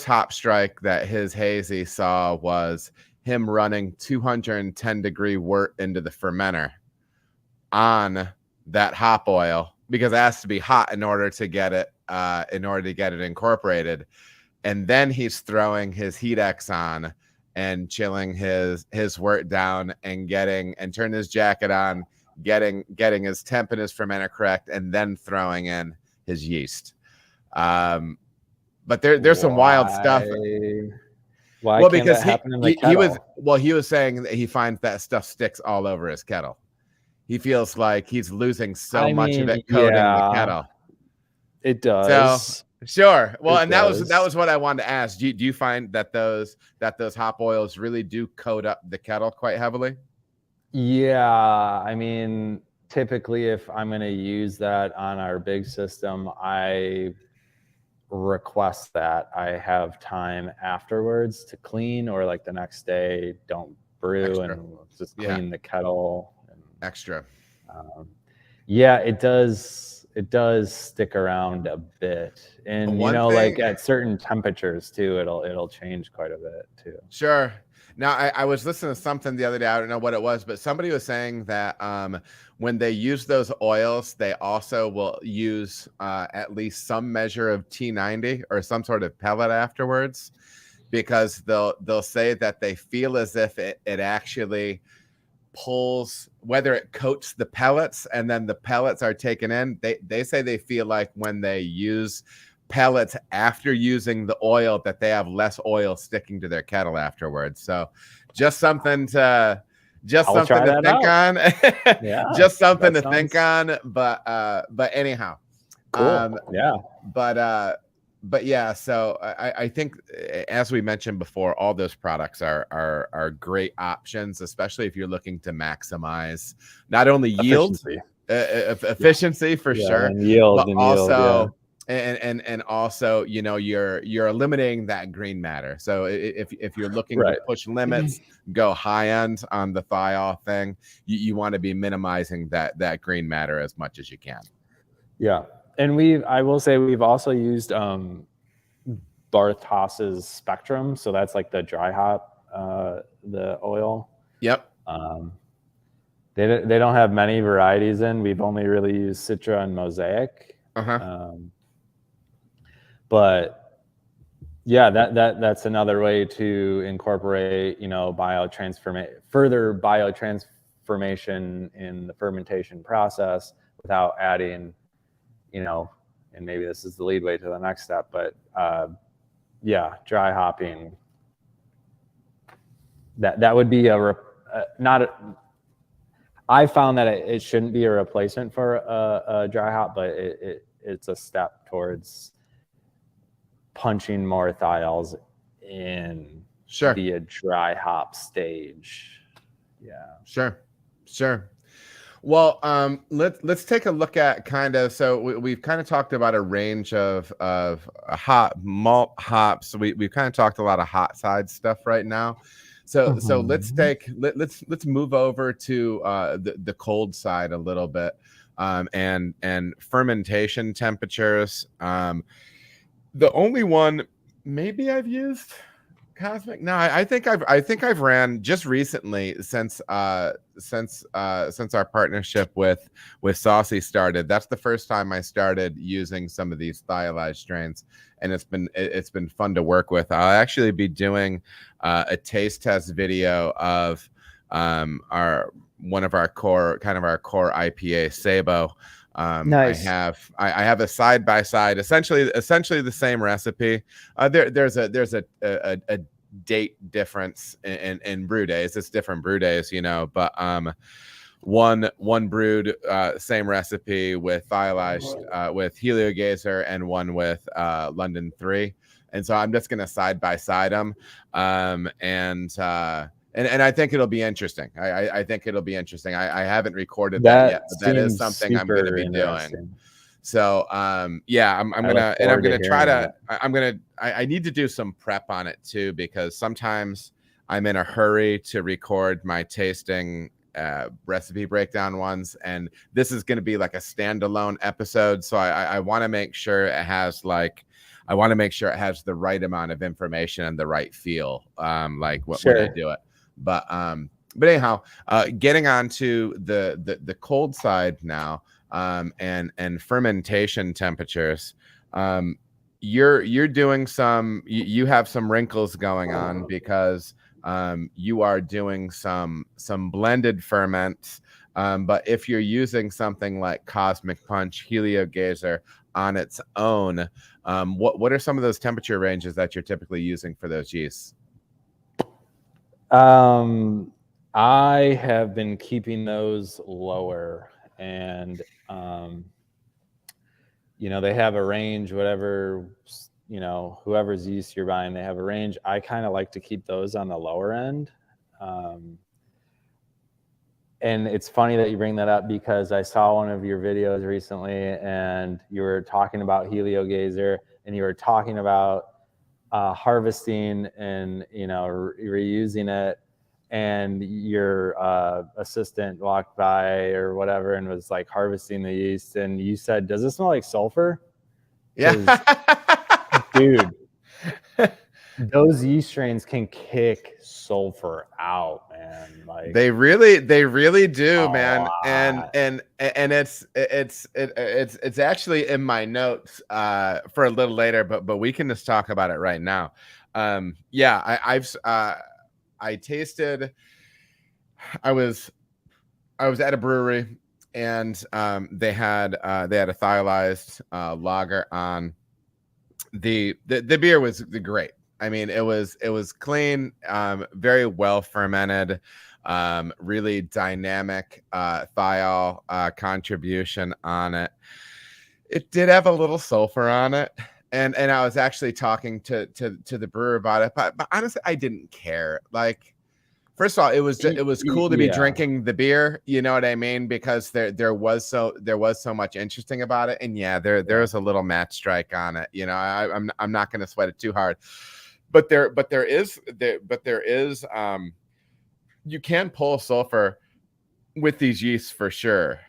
hop strike that his hazy saw was him running 210 degree wort into the fermenter on that hop oil, because it has to be hot in order to get it incorporated, and then he's throwing his heat X on and chilling his wort down and turning his jacket on, getting his temp and his fermenter correct, and then throwing in his yeast. But there's some wild stuff. Why can't that happen in the kettle? He was saying that he finds that stuff sticks all over his kettle. He feels like he's losing much of it coating the kettle. It does. So, sure. Well, and that was what I wanted to ask. Do you find that those hop oils really do coat up the kettle quite heavily? Yeah, I mean, typically if I'm going to use that on our big system, I request that I have time afterwards to clean, or like the next day, don't brew and just clean the kettle. Extra. It does stick around a bit, and like at certain temperatures too, it'll change quite a bit too. Sure. Now I was listening to something the other day, I don't know what it was, but somebody was saying that when they use those oils, they also will use at least some measure of T90 or some sort of pellet afterwards, because they'll say that they feel as if it actually pulls, whether it coats the pellets and then the pellets are taken in. They say they feel like when they use pellets after using the oil, that they have less oil sticking to their kettle afterwards. So just something to think on. Yeah, just something to think on. But anyhow, cool. But yeah, so I think, as we mentioned before, all those products are great options, especially if you're looking to maximize not only yield, efficiency for sure, and yield, but also and also you're eliminating that green matter. So if you're looking to push limits, go high end on the thiol thing, you want to be minimizing that green matter as much as you can. Yeah. And I will say we've also used Barth Haas's Spectrum. So that's like the dry hop, the oil. Yep. They don't have many varieties in. We've only really used Citra and Mosaic. But yeah, that's another way to incorporate, further biotransformation in the fermentation process without adding, and maybe this is the lead way to the next step, but dry hopping, that would be I found that it shouldn't be a replacement for a dry hop, but it's a step towards punching more thiols in via dry hop stage. Yeah. Sure. Well, let's take a look at we've kind of talked about a range of malt hops. We've kind of talked a lot of hot side stuff right now. So let's move over to the cold side a little bit, and fermentation temperatures. The only one maybe I've used Cosmic. No, I think I've ran just recently since our partnership with Saucy started. That's the first time I started using some of these thiolized strains, and it's been fun to work with. I'll actually be doing a taste test video of our one of our core IPA Sabo. Nice. I have a side by side, essentially the same recipe. There's a date difference in brew days. It's different brew days, but one brewed same recipe with thiolized with Heliogazer, and one with London 3. And so I'm just gonna side by side them, and I think it'll be interesting. I think it'll be interesting. I haven't recorded that yet, but that is something I'm going to be doing. So I'm gonna try to. I need to do some prep on it too, because sometimes I'm in a hurry to record my tasting recipe breakdown ones, and this is going to be like a standalone episode. So I want to make sure it has the right amount of information and the right feel, when I do it. But anyhow, getting on to the cold side now, and fermentation temperatures. You're doing you have some wrinkles going on, because you are doing some blended ferments. But if you're using something like Cosmic Punch, Heliogazer on its own, what are some of those temperature ranges that you're typically using for those yeasts? I have been keeping those lower, and they have a range, whatever, whoever's yeast you're buying, they have a range. I kind of like to keep those on the lower end. And it's funny that you bring that up, because I saw one of your videos recently, and you were talking about Heliogazer, and you were talking about harvesting and reusing it, and your assistant walked by or whatever and was like harvesting the yeast, and you said, "Does it smell like sulfur?" Yeah, dude, those yeast strains can kick sulfur out, man. Like they really do, man. And it's actually in my notes for a little later, but we can just talk about it right now. I tasted. I was at a brewery, and they had a thiolized lager on. The beer was great. I mean, it was clean, very well fermented, really dynamic thiol contribution on it. It did have a little sulfur on it. And I was actually talking to the brewer about it, but honestly, I didn't care. Like, first of all, it was cool to be drinking the beer, you know what I mean? Because there was so much interesting about it, and there was a little match strike on it. I'm not going to sweat it too hard, but there is you can pull sulfur with these yeasts for sure.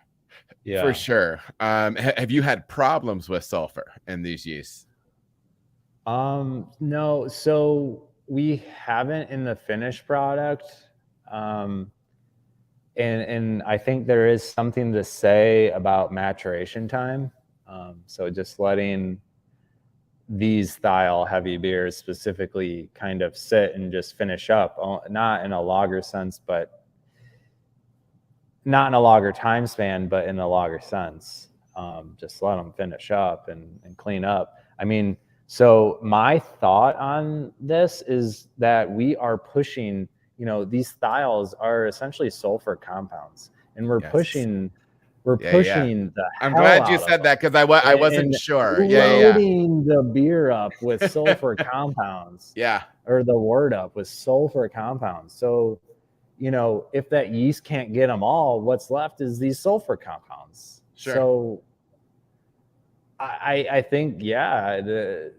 Yeah, for sure. Have you had problems with sulfur in these yeasts? No, so we haven't in the finished product. And I think there is something to say about maturation time. So just letting these thiol heavy beers specifically kind of sit and just finish up, not in a lager sense, but not in a lager time span, but in a lager sense. Just let them finish up and clean up. I mean, so my thought on this is that we are pushing, these thiols are essentially sulfur compounds, and we're pushing the I'm glad you said that, because I wasn't sure. Loading the beer up with sulfur compounds. Yeah. Or the wort up with sulfur compounds. So, if that yeast can't get them all, what's left is these sulfur compounds. Sure. So I think, the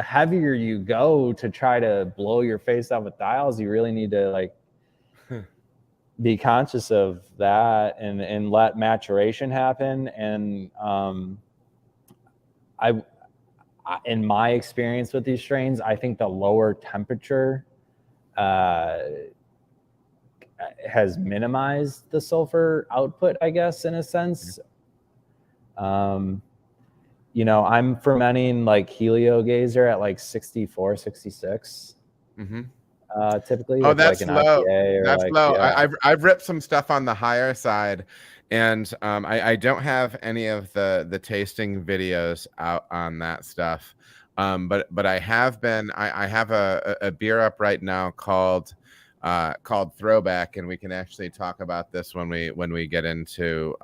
heavier you go to try to blow your face out with thiols, you really need to be conscious of that and let maturation happen. And in my experience with these strains, I think the lower temperature has minimized the sulfur output, I guess, in a sense. You know, I'm fermenting like Heliogazer at like 64, 66. Typically Oh, with like that's an low. IPA or That's like, low. yeah. I've ripped some stuff on the higher side, and I don't have any of the tasting videos out on that stuff. But I have been. I have a beer up right now called Throwback, and we can actually talk about this when we get into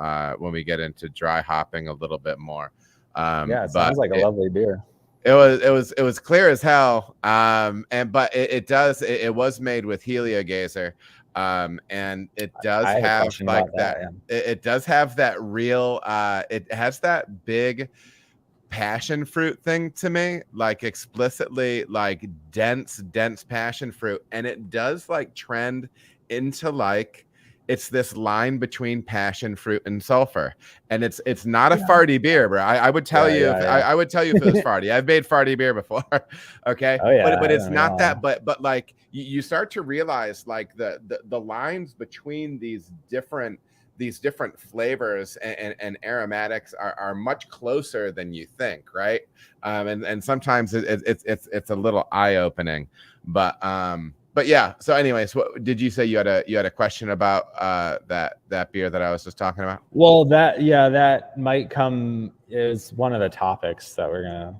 dry hopping a little bit more. Yeah, it But sounds like a lovely beer. it was clear as hell. But it was made with Heliogazer. And it does I had a have question like about that. yeah. It does have that real it has that big passion fruit thing to me, like explicitly like dense passion fruit, and it does like trend into like it's this line between passion fruit and sulfur, and it's not a farty beer, bro. I would tell you if I would tell you if it was farty. I've made farty beer before. Okay. Oh yeah, but it's not that, but like you start to realize like the lines between these different flavors and aromatics are much closer than you think, right? And sometimes it's a little eye-opening, but yeah. So anyways, what did you say? You had a question about that beer that I was just talking about? Well, that might come is one of the topics that we're gonna.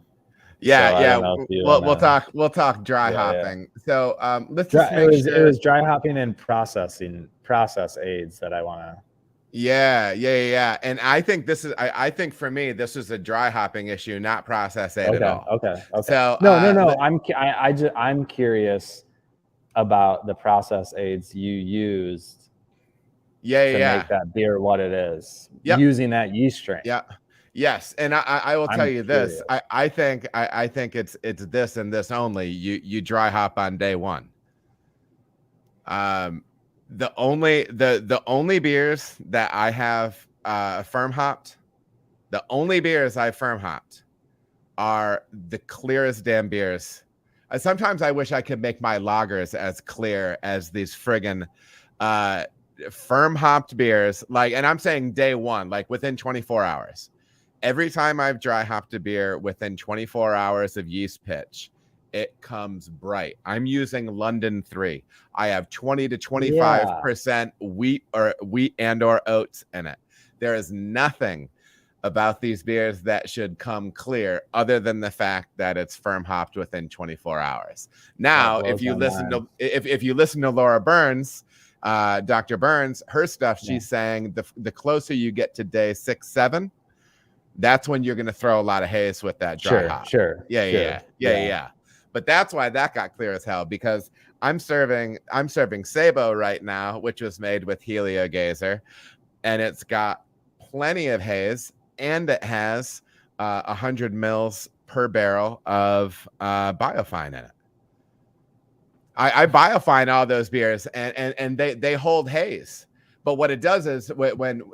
Yeah, so I yeah. don't know if you wanna, We'll talk dry hopping. So let's just it make sure. was dry hopping and process aids that I want to. Yeah. And I think this is, I think for me, this is a dry hopping issue, not process aid at all. Okay. So No. I'm curious about the process aids you used. To make that beer what it is. Using that yeast strain. Yeah. Yes. And I will tell you this. I think it's this and this only. You dry hop on day one. The only beers that I have firm hopped, the only beers I firm hopped are the clearest damn beers. Sometimes I wish I could make my lagers as clear as these friggin' firm hopped beers. Like, and I'm saying day one, like within 24 hours. Every time I've dry hopped a beer within 24 hours of yeast pitch, it comes bright. I'm using London 3. I have 20 to 25% wheat and or oats in it. There is nothing about these beers that should come clear other than the fact that it's firm hopped within 24 hours. Now, if you listen to Laura Burns, Dr. Burns, her stuff, she's saying the closer you get to day 6, 7, that's when you're going to throw a lot of haze with that dry hop. Sure. Yeah. But that's why that got clear as hell, because I'm serving Sabo right now, which was made with Heliogazer, and it's got plenty of haze, and it has 100 mils per barrel of biofine in it. I biofine all those beers, and they hold haze. But what it does is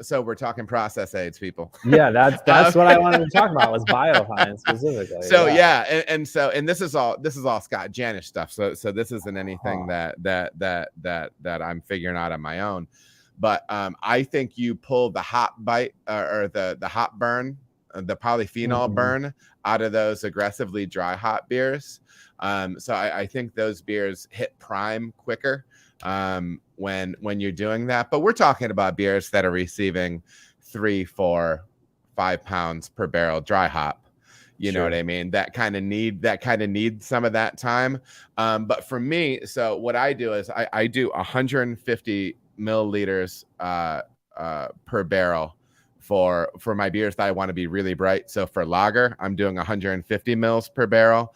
so we're talking process aids, people. Yeah, that's what I wanted to talk about was biofine specifically. So and this is all Scott Janish stuff. So this isn't anything that I'm figuring out on my own. But I think you pull the hop bite or the hop burn, the polyphenol burn out of those aggressively dry hop beers. So I think those beers hit prime quicker when you're doing that. But we're talking about beers that are receiving 3, 4, 5 pounds per barrel dry hop. You know what I mean? That kind of need some of that time. But for me, so what I do is I do 150 milliliters per barrel for my beers that I want to be really bright. So for lager, I'm doing 150 mils per barrel.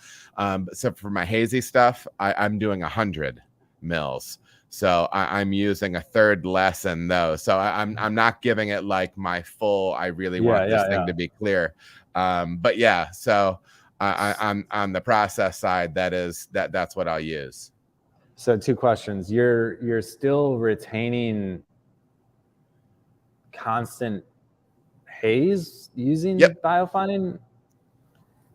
So for my hazy stuff, I'm doing 100 mils. So I'm using a third less in those. So I'm not giving it like my full. I really want this thing to be clear. But yeah, so I'm on the process side. That's what I'll use. So 2 questions. You're still retaining constant haze using biofining?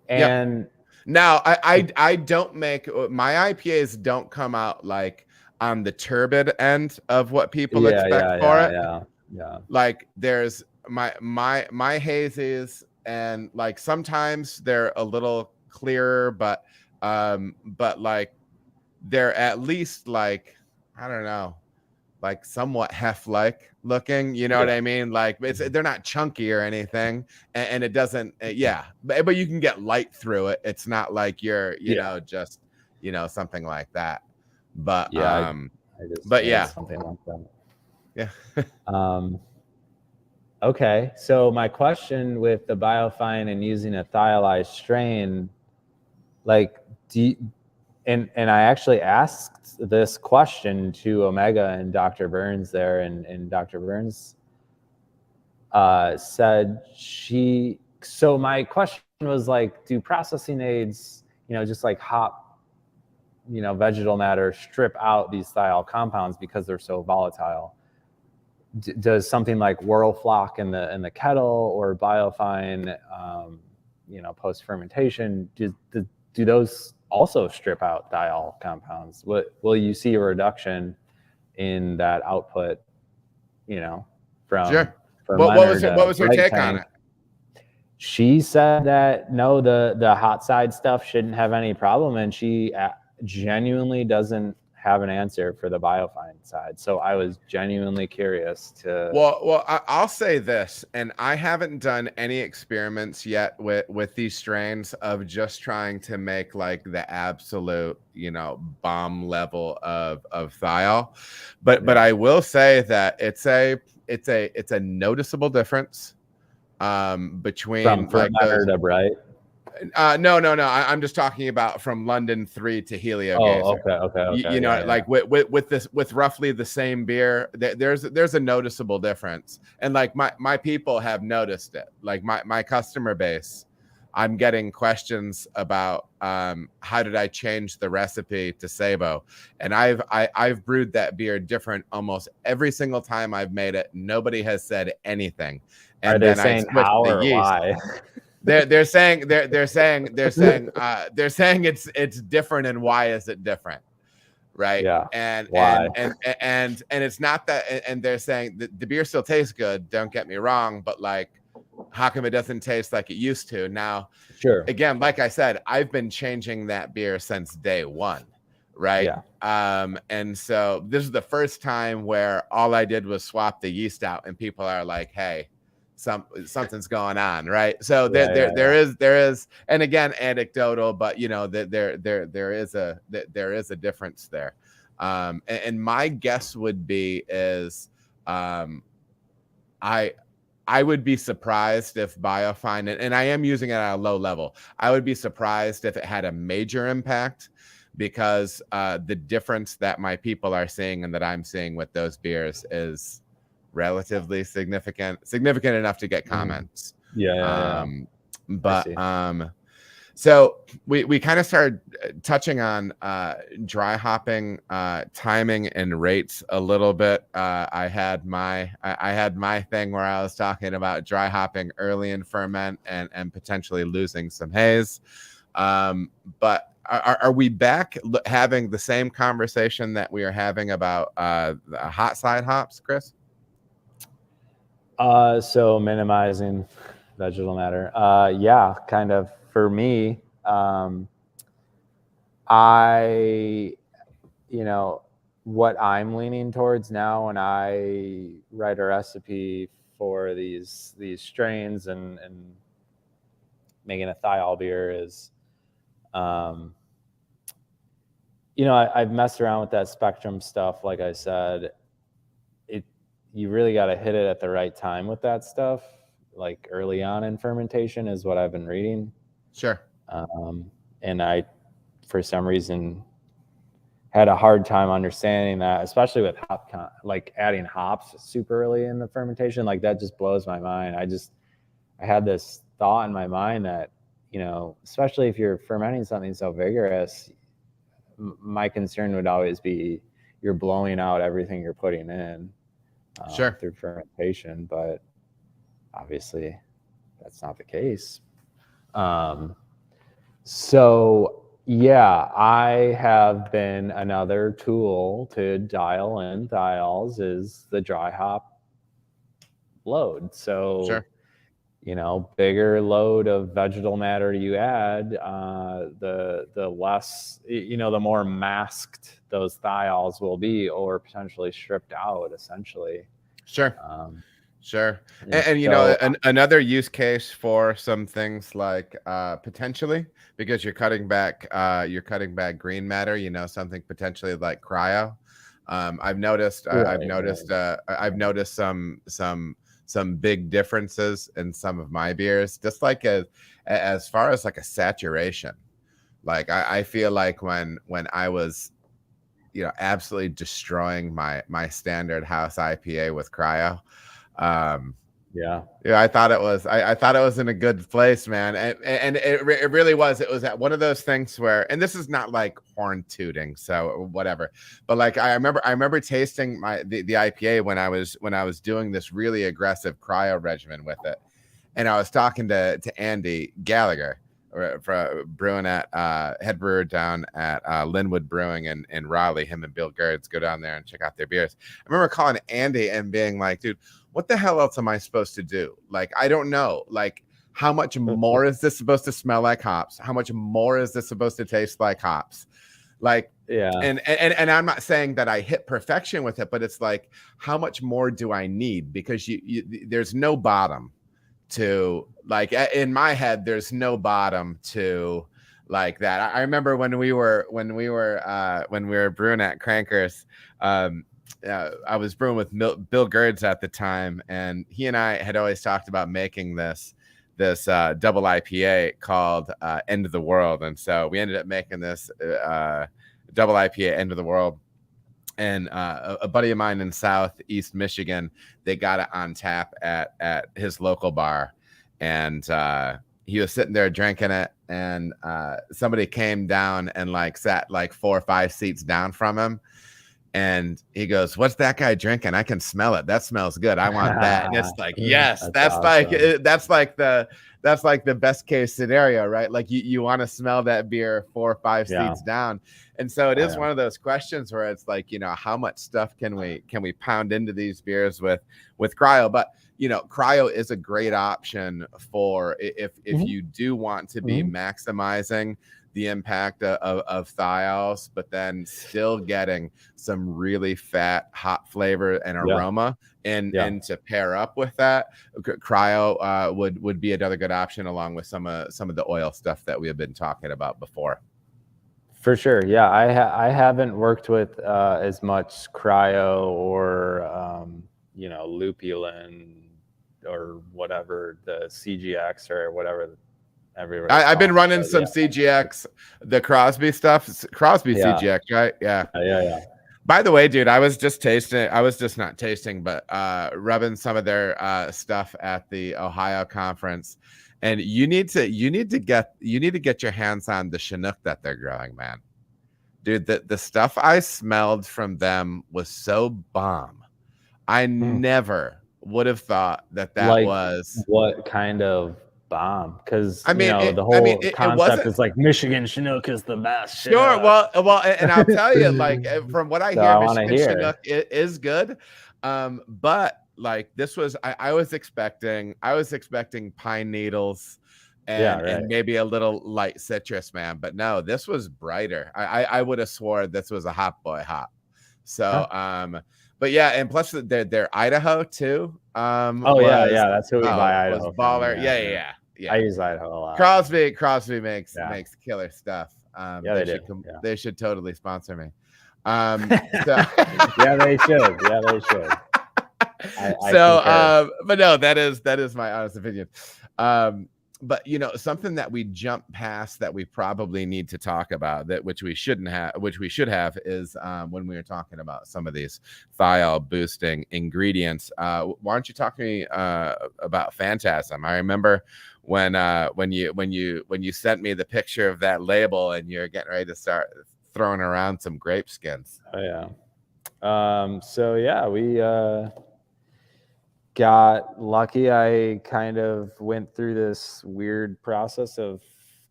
And now I don't make my IPAs don't come out like on the turbid end of what people expect for it. Yeah. Like there's my hazies, and like sometimes they're a little clearer, but like they're at least like, I don't know, like somewhat hef-like looking, you know what I mean? Like they're not chunky or anything, and it doesn't, but you can get light through it. It's not like you're, you know, just, you know, something like that. But I just made something like that. Yeah. Okay, so my question with the biofine and using a thiolized strain, like, and I actually asked this question to Omega and Dr. Burns there, and Dr. Burns said so my question was like, do processing aids, you know, just like hop, you know, vegetal matter, strip out these thiol compounds because they're so volatile? Does something like Whirlflock in the kettle or biofine, you know, post fermentation, do those also strip out thiol compounds? Will you see a reduction in that output, you know, from Sure. What was her take tank? on it? She said that no, the hot side stuff shouldn't have any problem, and she genuinely doesn't have an answer for the biofine side. So I was genuinely curious to. Well, I'll say this, and I haven't done any experiments yet with these strains of just trying to make like the absolute, you know, bomb level of thiol, but I will say that it's a noticeable difference between from like those. To bright. No. I'm just talking about from London 3 to Helio Gazer. Okay. You know, like with this, with roughly the same beer, there's a noticeable difference, and like my people have noticed it. Like my customer base, I'm getting questions about how did I change the recipe to Sabo, and I've brewed that beer different almost every single time I've made it. Nobody has said anything. And are they saying how or why? They're saying it's different, and why is it different, right? Yeah. And why? and it's not that, and they're saying that the beer still tastes good, don't get me wrong, but like, how come it doesn't taste like it used to? Now, sure. Again, like I said, I've been changing that beer since day one, right? Yeah. And so this is the first time where all I did was swap the yeast out, and people are like, hey, something's going on, right? So there is, and again, anecdotal, but you know, there is a difference there. And my guess would be is I would be surprised if biofine, and I am using it at a low level, I would be surprised if it had a major impact, because the difference that my people are seeing and that I'm seeing with those beers is relatively significant enough to get comments. But so we kind of started touching on dry hopping timing and rates a little bit. I had my thing where I was talking about dry hopping early in ferment and potentially losing some haze. But are we back having the same conversation that we are having about the hot side hops, Chris? So minimizing vegetal matter. Yeah, kind of. For me, I, you know, what I'm leaning towards now when I write a recipe for these strains and making a thiol beer is, you know, I've messed around with that spectrum stuff. Like I said, you really got to hit it at the right time with that stuff. Like early on in fermentation is what I've been reading. Sure. And I, for some reason, had a hard time understanding that, especially with like adding hops super early in the fermentation. Like that just blows my mind. I had this thought in my mind that, you know, especially if you're fermenting something so vigorous, my concern would always be you're blowing out everything you're putting in through fermentation, but obviously that's not the case. So yeah, I have been another tool to dial in thiols is the dry hop load. So, Sure. bigger load of vegetal matter you add, the less, the more masked those thiols will be, or potentially stripped out, essentially. Sure. Um, Sure. and And so, another use case for some things like potentially, because you're cutting back green matter, something potentially like cryo. I've noticed I've noticed some big differences in some of my beers, just like as far as like a saturation. Like I feel like when I was absolutely destroying my standard house IPA with cryo. yeah. Yeah, I thought it was in a good place, man, and it really was. It was at one of those things where, and this is not like horn tooting, so whatever, but like I remember tasting the IPA when I was doing this really aggressive cryo regimen with it, and I was talking to Andy Gallagher, for brewing at head brewer down at Linwood Brewing in Raleigh. Him and Bill Gerds go down there and check out their beers. I remember calling Andy and being like, dude, what the hell else am I supposed to do? Like, I don't know. Like, how much more is this supposed to smell like hops? How much more is this supposed to taste like hops? Like, Yeah. And I'm not saying that I hit perfection with it, but it's like, how much more do I need? Because there's no bottom to, like, in my head, there's no bottom to like that. I remember when we were brewing at Crankers, I was brewing with Bill Gerds at the time, and he and I had always talked about making this double IPA called End of the World, and so we ended up making this double IPA End of the World. And a buddy of mine in Southeast Michigan, they got it on tap at his local bar, and he was sitting there drinking it, and somebody came down and like sat like 4 or 5 seats down from him. And he goes, "What's that guy drinking? I can smell it. That smells good. I want that." And it's like, yes, that's awesome. that's like the best case scenario, right? Like you want to smell that beer 4 or 5 seats down. And so it is one of those questions where it's like, how much stuff can we pound into these beers with cryo? But cryo is a great option for if you do want to be maximizing the impact of thiols, but then still getting some really fat hop flavor and aroma, and to pair up with that, cryo would be another good option, along with some of the oil stuff that we have been talking about before. For sure. Yeah, I haven't worked with as much cryo or lupulin or whatever, the CGX or whatever. I've been running some CGX, the Crosby stuff, CGX, right? Yeah. By the way, dude, I was just not tasting, but rubbing some of their stuff at the Ohio conference, and you need to get your hands on the Chinook that they're growing, man. Dude, the stuff I smelled from them was so bomb. I never would have thought that was what kind of bomb, because the whole concept is like Michigan Chinook is the best. Sure. Well, and I'll tell you, like, from what I hear, Michigan Chinook is good. But like this was, I was expecting pine needles and maybe a little light citrus, man. But no, this was brighter. I would have swore this was a hop boy hop. So but yeah, and plus they're Idaho too. That's who we buy Idaho baller. From. Yeah. I use Idaho a lot. Crosby makes killer stuff. They should totally sponsor me. They should. But no, that is my honest opinion. But something that we jump past that we probably need to talk about, which we should have, is when we were talking about some of these thiol boosting ingredients. Why don't you talk to me about Phantasm? I remember when you sent me the picture of that label and you're getting ready to start throwing around some grape skins. We got lucky. I kind of went through this weird process of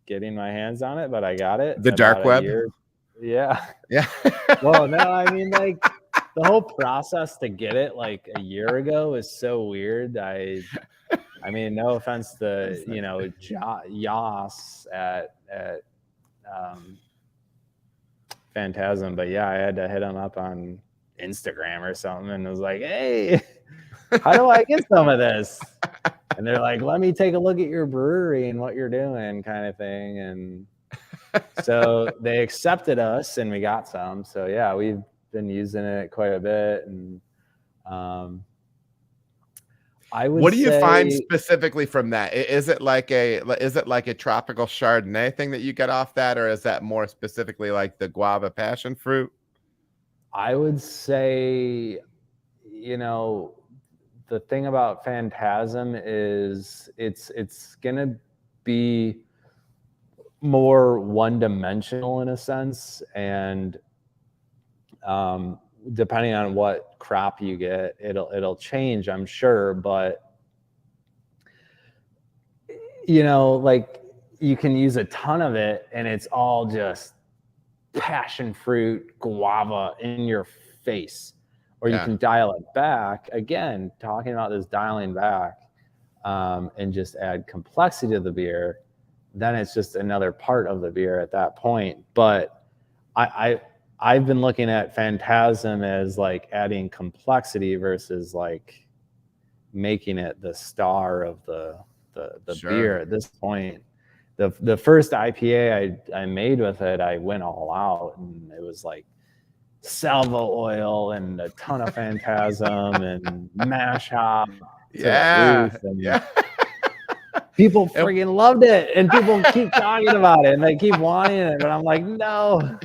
getting my hands on it, but I got it. The dark web. Yeah. Yeah. Well, no, I mean, like the whole process to get it like a year ago is so weird. I mean, no offense to Yas at Phantasm, but yeah, I had to hit him up on Instagram or something and was like, hey, how do I get some of this? And they're like, let me take a look at your brewery and what you're doing, kind of thing. And so they accepted us and we got some. So yeah, we've been using it quite a bit. And I would what do you find say, specifically from that? Is it like a tropical Chardonnay thing that you get off that, or is that more specifically like the guava passion fruit? I would say, the thing about Phantasm is it's gonna be more one-dimensional in a sense, and depending on what crop you get, it'll change, I'm sure. But like you can use a ton of it and it's all just passion fruit guava in your face, or you can dial it back. Again, talking about this dialing back, and just add complexity to the beer, then it's just another part of the beer at that point. But I've been looking at Phantasm as like adding complexity versus like making it the star of the beer at this point. The first IPA I made with it, I went all out, and it was like salvo oil and a ton of Phantasm and mash hop to the roof, and people freaking loved it, and people keep talking about it and they keep wanting it, but I'm like, no,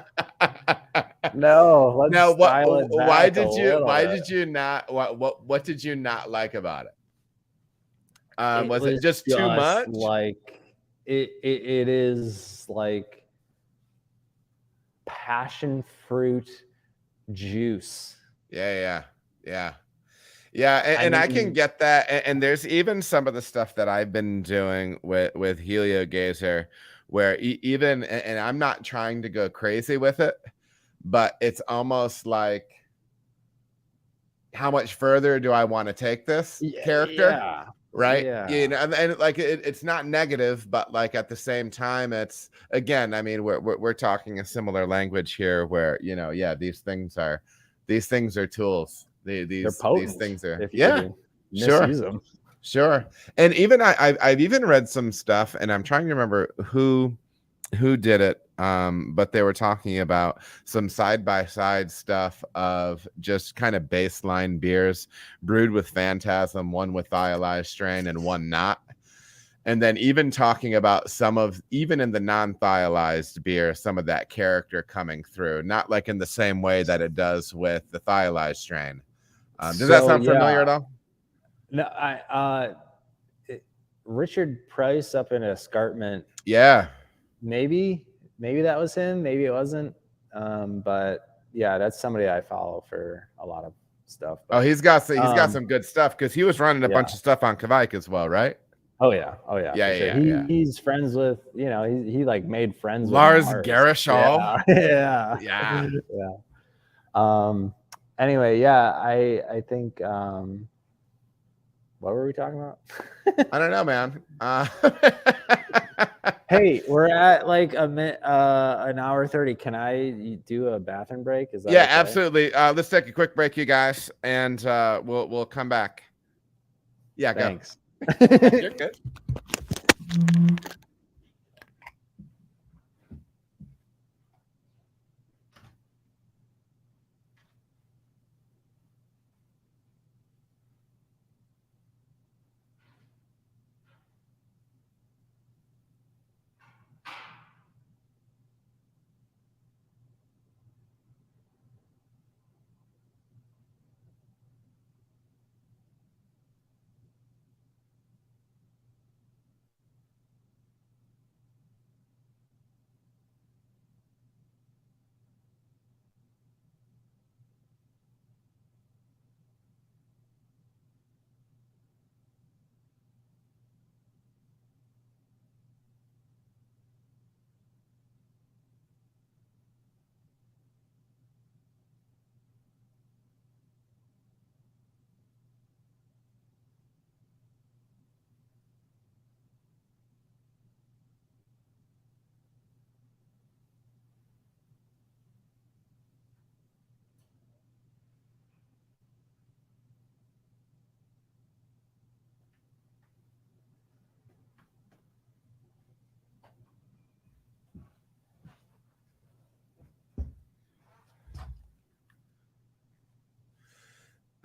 let's dial it back. Why did you not what did you not like about it? Was it just too much? Like it is like passion fruit juice. Yeah. And I can get that. And there's even some of the stuff that I've been doing with Helio Gazer, where even, and I'm not trying to go crazy with it, but it's almost like, how much further do I want to take this character? Yeah. Right. Yeah. And like it's not negative, but like at the same time, it's, again, I mean, we're talking a similar language here where, these things are tools. These things are, misuse them. Sure. And even I've even read some stuff, and I'm trying to remember who did it, but they were talking about some side-by-side stuff of just kind of baseline beers brewed with Phantasm, one with Thiolized strain and one not. And then even talking about even in the non-Thiolized beer, some of that character coming through, not like in the same way that it does with the Thiolized strain. Does that sound familiar at all? No, Richard Price up in Escarpment. Yeah. Maybe that was him. Maybe it wasn't. But yeah, that's somebody I follow for a lot of stuff. But, he's got some good stuff, because he was running a bunch of stuff on Kvike as well, right? Oh yeah. Sure. He's friends with, he like made friends Lars with Gerishall. Yeah. Anyway, yeah, I think what were we talking about? I don't know, man. Hey, we're at like an hour 30. Can I do a bathroom break? Is that okay? Absolutely. Let's take a quick break, you guys, and we'll come back. Yeah, thanks. You're good.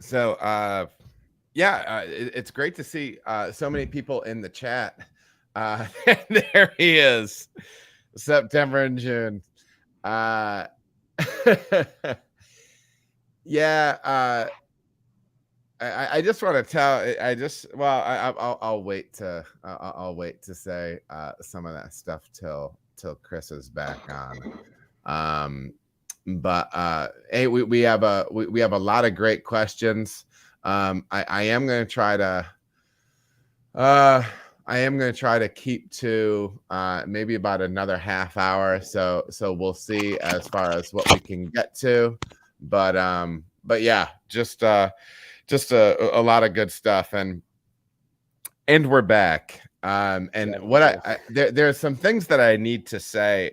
So yeah, it's great to see so many people in the chat. There he is, September and June. Yeah, I just want to tell. I'll wait to wait to say some of that stuff till Chris is back on. But hey, we have a lot of great questions. I am going to try to keep to maybe about another half hour. So we'll see as far as what we can get to. But yeah, just a lot of good stuff, and we're back. And what there's some things that I need to say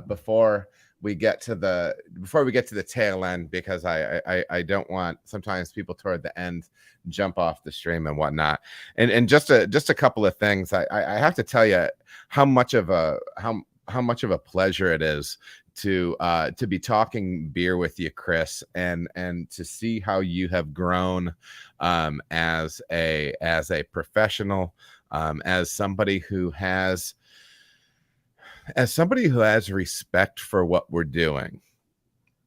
before we get to the tail end, because I don't want sometimes people toward the end jump off the stream and whatnot. And just a couple of things. I have to tell you how much of a pleasure it is to be talking beer with you, Chris, and to see how you have grown as a professional, as somebody who has respect for what we're doing,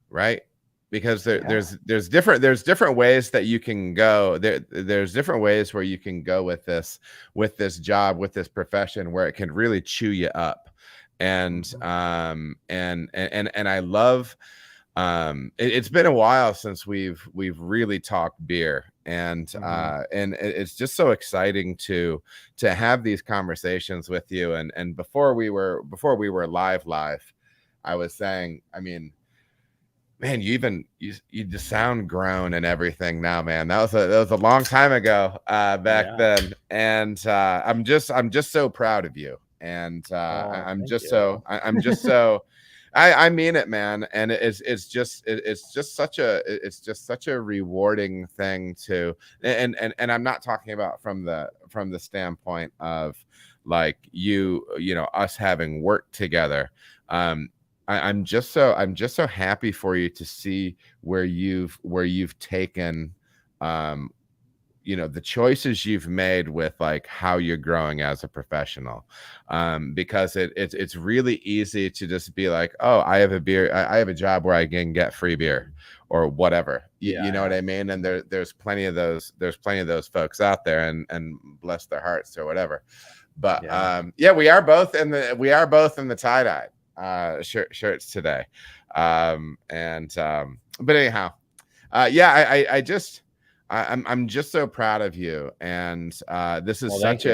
right? Because there's different ways that you can go. There's different ways where you can go with this job, with this profession, where it can really chew you up. And I love it's been a while since we've really talked beer, and it's just so exciting to have these conversations with you. And before we were live, I was saying, I mean, man, you just sound grown and everything now, man. That was a long time ago back then, and I'm just so proud of you. And I'm just so I mean it, man. And it's just such a rewarding thing to, and I'm not talking about from the standpoint of like you know, us having worked together. I'm just so happy for you to see where you've taken you know, the choices you've made with like how you're growing as a professional, because it's really easy to just be like, oh, I have a job where I can get free beer or whatever. You know what I mean? And there's plenty of those folks out there, and bless their hearts or whatever. But yeah, we are both in the tie-dye shirts today. But anyhow, I'm just so proud of you, and this is such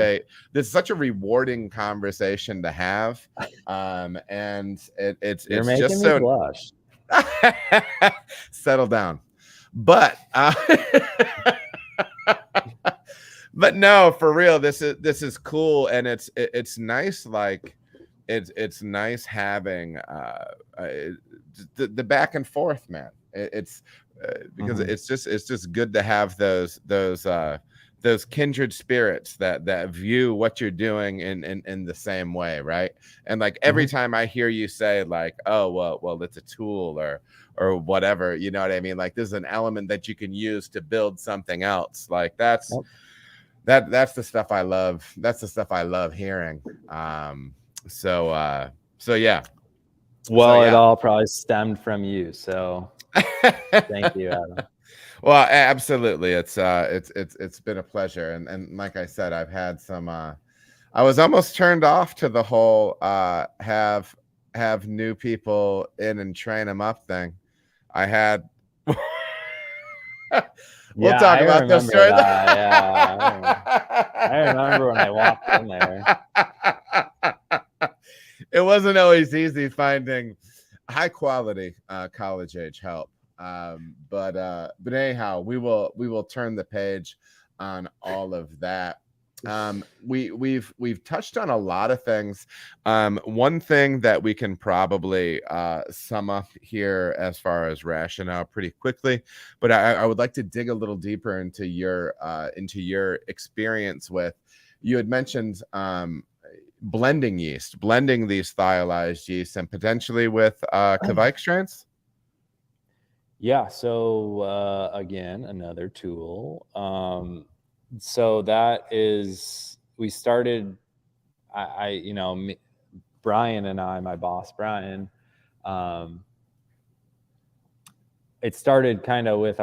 a rewarding conversation to have, and it's making just me so blush. Settle down, but but no, for real, this is cool, and it's nice, like it's nice having the back and forth, man. It's because it's just good to have those kindred spirits that view what you're doing in the same way, right? And like every time I hear you say like, oh well it's a tool or whatever, you know what I mean? Like this is an element that you can use to build something else. Like that's the stuff I love. That's the stuff I love hearing. So yeah. It all probably stemmed from you. So thank you, Adam. Well, absolutely. It's been a pleasure. And like I said, I've had some, I was almost turned off to the whole, have new people in and train them up thing. I had, we'll talk about this story. I remember when I walked in there. It wasn't always easy finding high quality college age help. But anyhow, we will turn the page on all of that. We've touched on a lot of things. One thing that we can probably sum up here as far as rationale pretty quickly, but I would like to dig a little deeper into your experience with, you had mentioned blending these thiolized yeasts, and potentially with Kvike strains. Yeah. So again, another tool. So that is, we started, Brian and I, my boss, Brian, it started kind of with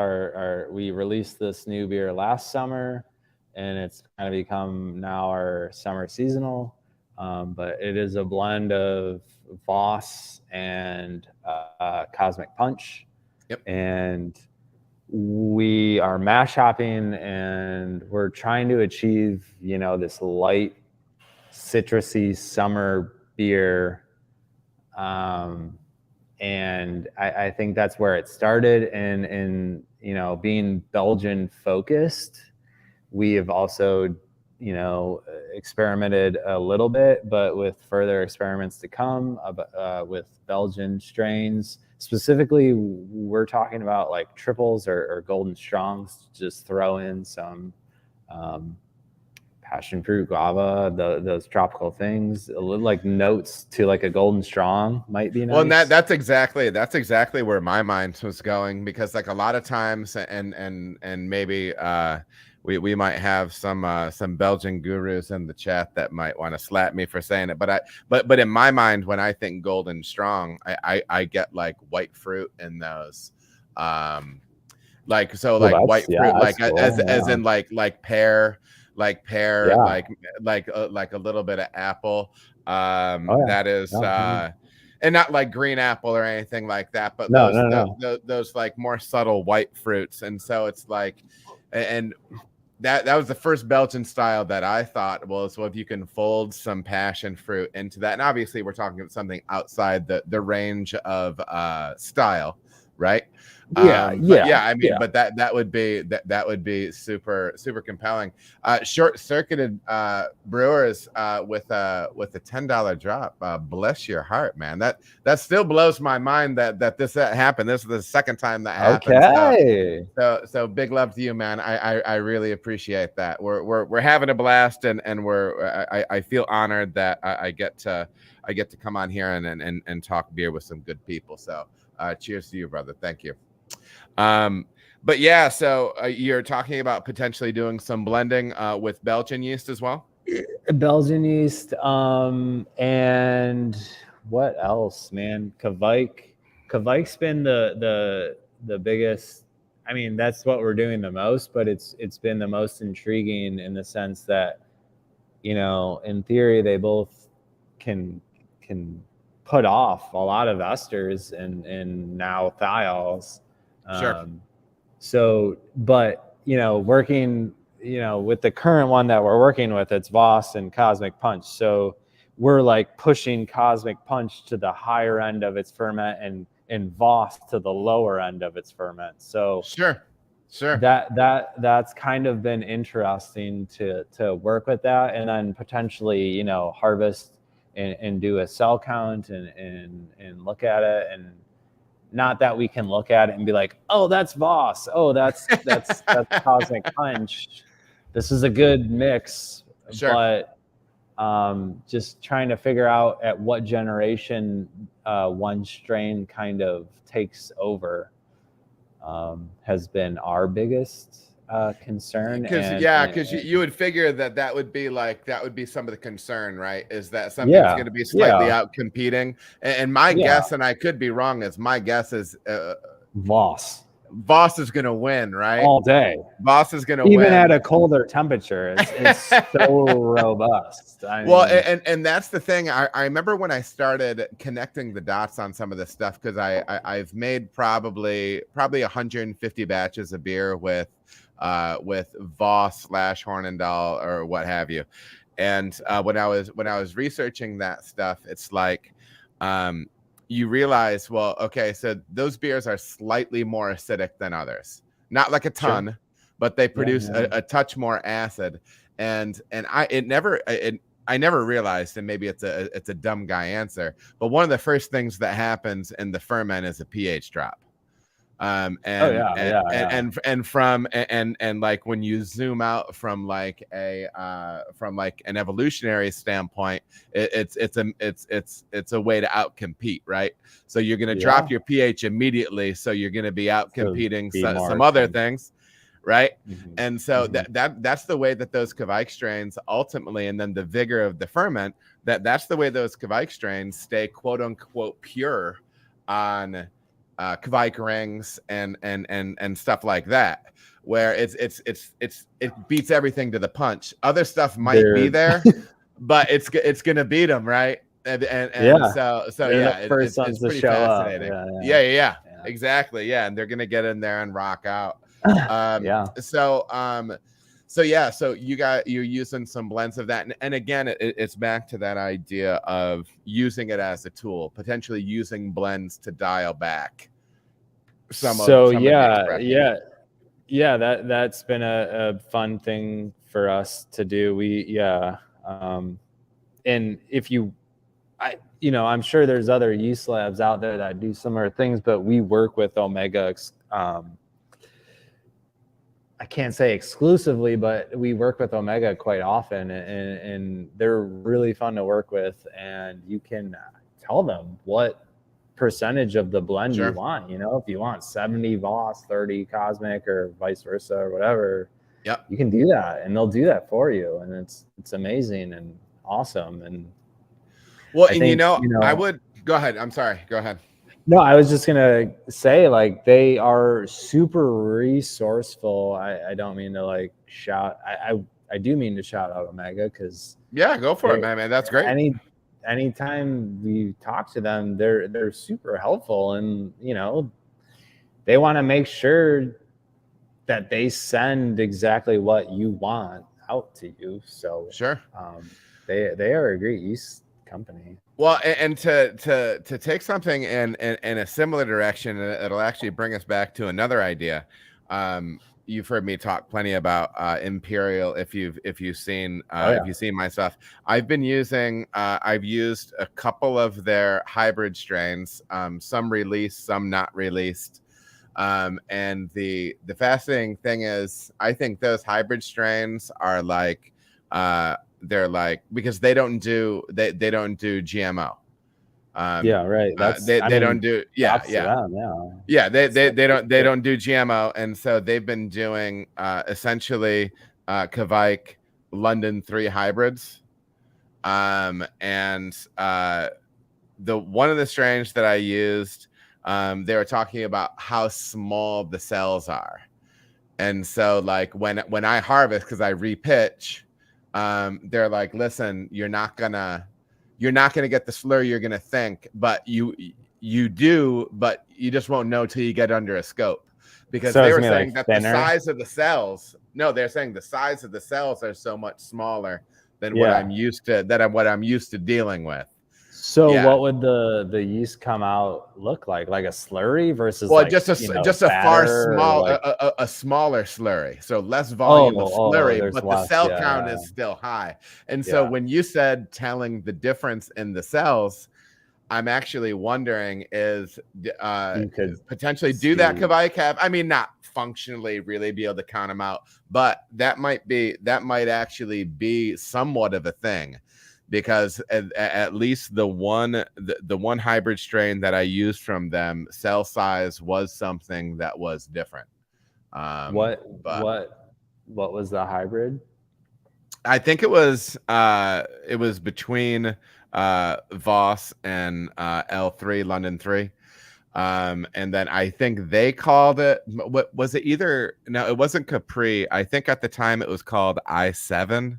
we released this new beer last summer, and it's kind of become now our summer seasonal. But it is a blend of Voss and Cosmic Punch. Yep. And we are mash hopping, and we're trying to achieve, this light, citrusy summer beer. And I think that's where it started. And being Belgian focused, we have also, experimented a little bit, but with further experiments to come with Belgian strains. Specifically, we're talking about like triples or golden strongs. Just throw in some passion fruit, guava, those tropical things. A little like notes to like a golden strong might be nice. Well, and that's exactly where my mind was going, because like a lot of times, and maybe we might have some Belgian gurus in the chat that might want to slap me for saying it, but in my mind, when I think golden strong, I get like white fruit in those, like white fruit, like cool. as in like pear, yeah. like a little bit of apple, that is and not like green apple or anything like that, but those like more subtle white fruits. And so it's like, and that was the first Belgian style that I thought, well, so if you can fold some passion fruit into that, and obviously we're talking about something outside the range of style, right? I mean, but that would be super compelling. Short-circuited brewers with a $10 drop. Bless your heart, man. That still blows my mind that this happened. This is the second time that happened. Okay. So big love to you, man. I really appreciate that. We're having a blast, and I feel honored that I get to come on here and talk beer with some good people. So cheers to you, brother. Thank you. But yeah, so you're talking about potentially doing some blending with Belgian yeast as well. Belgian yeast, and what else, man? Kvike's been the biggest. I mean, that's what we're doing the most, but it's been the most intriguing in the sense that, in theory, they both can put off a lot of esters and now thiols. Sure. So, but working, with the current one that we're working with, it's Voss and Cosmic Punch. So we're like pushing Cosmic Punch to the higher end of its ferment, and Voss to the lower end of its ferment. So sure. That's kind of been interesting to work with that, and then potentially, harvest and do a cell count and look at it. And not that we can look at it and be like, oh, that's Voss. Oh, that's Cosmic Punch. This is a good mix. Sure. But just trying to figure out at what generation one strain kind of takes over has been our biggest concern. Because you would figure that would be some of the concern, right? Is that something's going to be slightly out competing? And my guess, and I could be wrong, is my guess is Voss is going to win, right? All day. Voss is going to win. Even at a colder temperature. It's so robust. And that's the thing. I remember when I started connecting the dots on some of this stuff, because I've made probably 150 batches of beer with Voss / Hornindal or what have you. And when I was researching that stuff, it's like you realize, well, okay, so those beers are slightly more acidic than others. Not like a ton, sure, but they produce a touch more acid. And I never realized, and maybe it's a dumb guy answer, but one of the first things that happens in the ferment is a pH drop. And like when you zoom out from like an evolutionary standpoint, it's a way to outcompete, right? So you're going to drop your pH immediately, so you're going to be out competing some other things, right? And so that's the way that those Kvike strains ultimately, and then the vigor of the ferment, that's the way those Kvike strains stay quote unquote pure on Kvike rings and stuff like that, where it beats everything to the punch. Other stuff might be there, but it's gonna beat them, right? So yeah, it's pretty fascinating. Yeah, exactly. Yeah, and they're gonna get in there and rock out. So you're using some blends of that, and again, it's back to that idea of using it as a tool, potentially using blends to dial back some of the that's been a fun thing for us to do. And I'm sure there's other yeast labs out there that do similar things, but we work with Omega. I can't say exclusively, but we work with Omega quite often, and they're really fun to work with. And you can tell them what percentage of the blend you want. If you want 70 Voss, 30 Cosmic, or vice versa, or whatever, you can do that, and they'll do that for you. And it's amazing and awesome. And I would go ahead. I'm sorry. Go ahead. No, I was just gonna say, like, they are super resourceful. I don't mean to like shout. I do mean to shout out Omega, because go for it, man. That's great. Anytime we talk to them, they're super helpful, and they want to make sure that they send exactly what you want out to you. So they are a great yeast company. Well, and to take something in a similar direction, it'll actually bring us back to another idea. You've heard me talk plenty about Imperial. If you've seen my stuff, I've used a couple of their hybrid strains, some released, some not released. And the fascinating thing is, I think those hybrid strains are like they're like, because they don't do GMO. They don't do GMO, and so they've been doing essentially Kvike London 3 hybrids, and the one of the strains that I used, they were talking about how small the cells are, and so like when I harvest, because I repitch, they're like, listen, you're not gonna get the slurry you're gonna think, but you do, but you just won't know till you get under a scope, because they were saying that the size of the cells, they're saying the size of the cells are so much smaller than what I'm used to dealing with. So what would the yeast come out look like a slurry versus just a smaller slurry, so less volume of slurry, but the cell count is still high. And so when you said telling the difference in the cells, I'm actually wondering, is you could potentially do that Kvike have, I mean, not functionally really be able to count them out, but that might actually be somewhat of a thing. Because at least the one hybrid strain that I used from them, cell size was something that was different. What was the hybrid? I think it was between Voss and L3 London 3. And then I think they called it, what was it? It wasn't Capri. I think at the time it was called I7.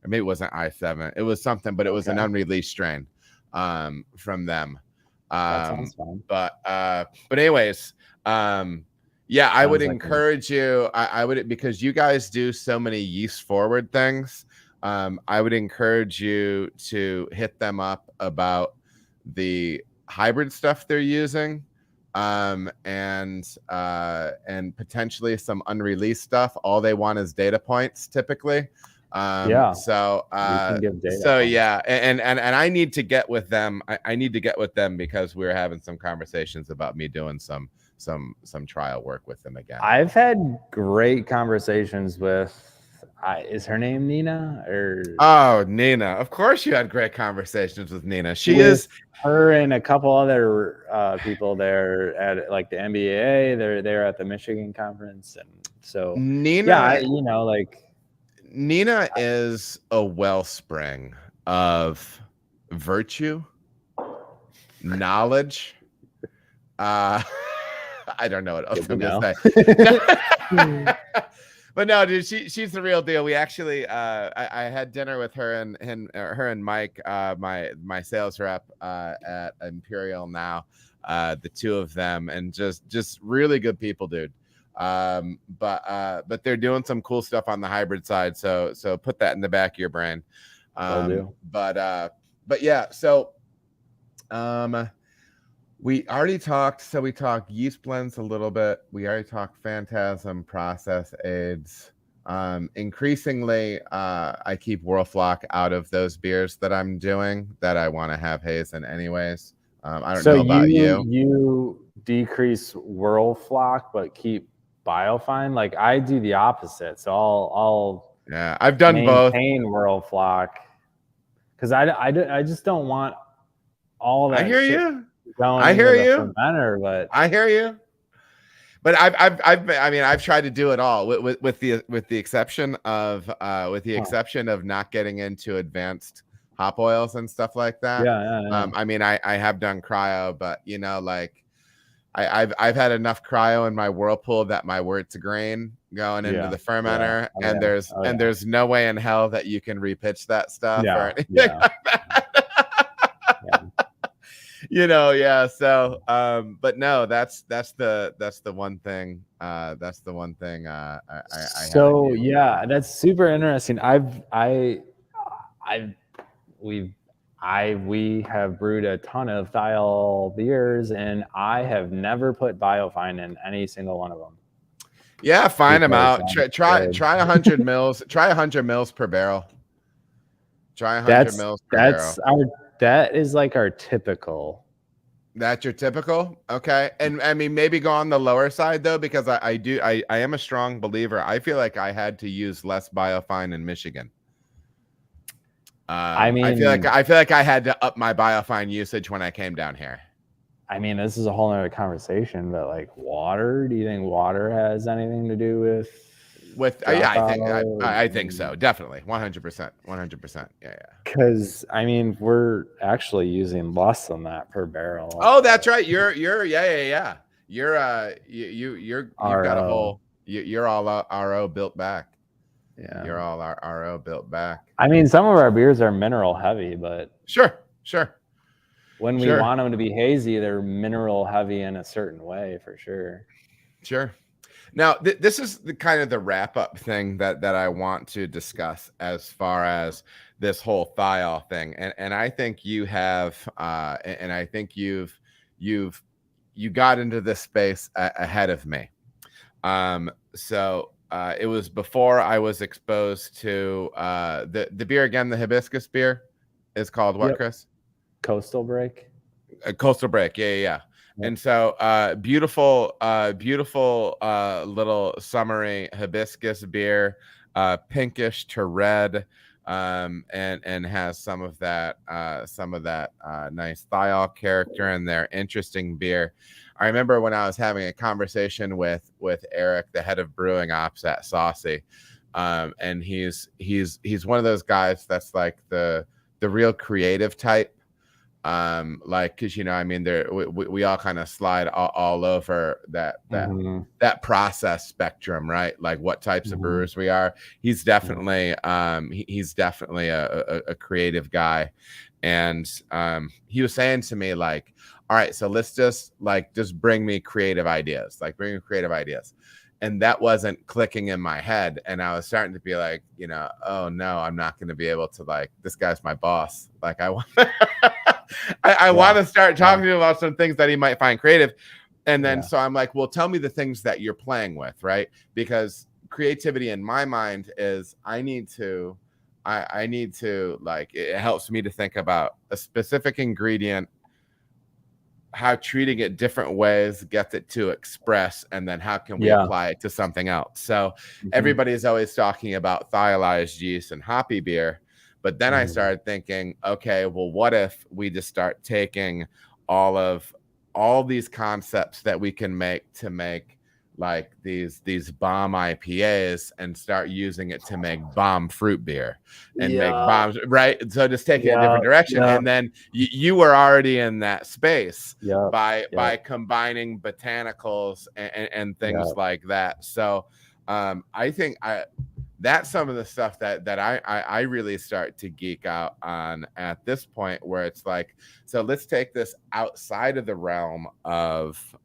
Maybe it wasn't I7. It was something, but it was an unreleased strain from them. That sounds fun. But anyways, I would encourage you. I would, because you guys do so many yeast forward things. I would encourage you to hit them up about the hybrid stuff they're using, and potentially some unreleased stuff. All they want is data points, typically. And I need to get with them. I need to get with them, because we were having some conversations about me doing some trial work with them again. I've had great conversations with. Is her name Nina or? Oh, Nina! Of course, you had great conversations with Nina. She with is her and a couple other people there at like the NBA. They're at the Michigan conference, and so Nina. Yeah, Nina is a wellspring of virtue, knowledge. I don't know what else I'm gonna say. But no, dude, she's the real deal. We actually I had dinner with her and Mike, my sales rep at Imperial now, the two of them, and just really good people, dude. But they're doing some cool stuff on the hybrid side, so put that in the back of your brain. But yeah, so we already talked. So we talked yeast blends a little bit. We already talked Phantasm, process aids. Increasingly, I keep Whirlflock out of those beers that I'm doing that I want to have hazen anyways. I don't know about you. You decrease Whirlflock but keep Biofine. Like I do the opposite. So I'll I've done both. Maintain Whirlflock because I just don't want all that. I hear shit you. Going I hear into the you. Fermenter, but I hear you. But I've tried to do it all with the exception of not getting into advanced hop oils and stuff like that. Yeah. I mean, I have done cryo, but you know, like I've had enough cryo in my Whirlpool that my wurt's grain going into the fermenter, and there's no way in hell that you can repitch that stuff or anything like that. You know, yeah. So, but no, that's the one thing. That's the one thing. That's super interesting. We have brewed a ton of thiol beers, and I have never put Biofine in any single one of them. Yeah, find them out. Try 100 mils. Try 100 mils per barrel. Try 100 mils per barrel. That is like our typical. That's your typical? Okay. And I mean, maybe go on the lower side though, because I am a strong believer. I feel like I had to use less Biofine in Michigan. I feel like I had to up my Biofine usage when I came down here. I mean, this is a whole other conversation, but like water, do you think water has anything to do with I think so. Definitely. 100%. Yeah. Because I mean, we're actually using less than that per barrel. Oh, that's right. You're You've got a whole, you're all RO built back. Yeah. You're all RO built back. I mean, some of our beers are mineral heavy, but sure. When we want them to be hazy, they're mineral heavy in a certain way for sure. Sure. Now, this is the kind of the wrap-up thing that I want to discuss as far as this whole thiol thing, and I think you have, and I think you got into this space ahead of me. So it was before I was exposed to the beer again. The hibiscus beer is called what, Chris? Coastal Break. Coastal Break. Yeah. And so beautiful little summery hibiscus beer, pinkish to red, and has some of that nice thiol character in there. Interesting beer. I remember when I was having a conversation with Eric, the head of brewing ops at Saucy, and he's one of those guys that's like the real creative type. Like, because I mean, we all kind of slide all over that process spectrum, right? Like what types of brewers we are. He's definitely a creative guy, and he was saying to me like, all right, so let's just bring me creative ideas, and that wasn't clicking in my head, and I was starting to be like, oh no, I'm not going to be able to, this guy's my boss, I want I want to start talking to him about some things that he might find creative. And then so I'm like, well, tell me the things that you're playing with, right? Because creativity in my mind is I need to it helps me to think about a specific ingredient how treating it different ways gets it to express, and then how can we Yeah. apply it to something else. So Mhm. everybody's always talking about thiolized yeast and hoppy beer, but then I started thinking, okay, well, what if we just start taking all these concepts that we can make to make like these bomb IPAs and start using it to make bomb fruit beer and make bombs, right? So just taking a different direction. And then you were already in that space by combining botanicals and things like that. So I think that's some of the stuff that I really start to geek out on at this point, where it's like, so let's take this outside of the realm of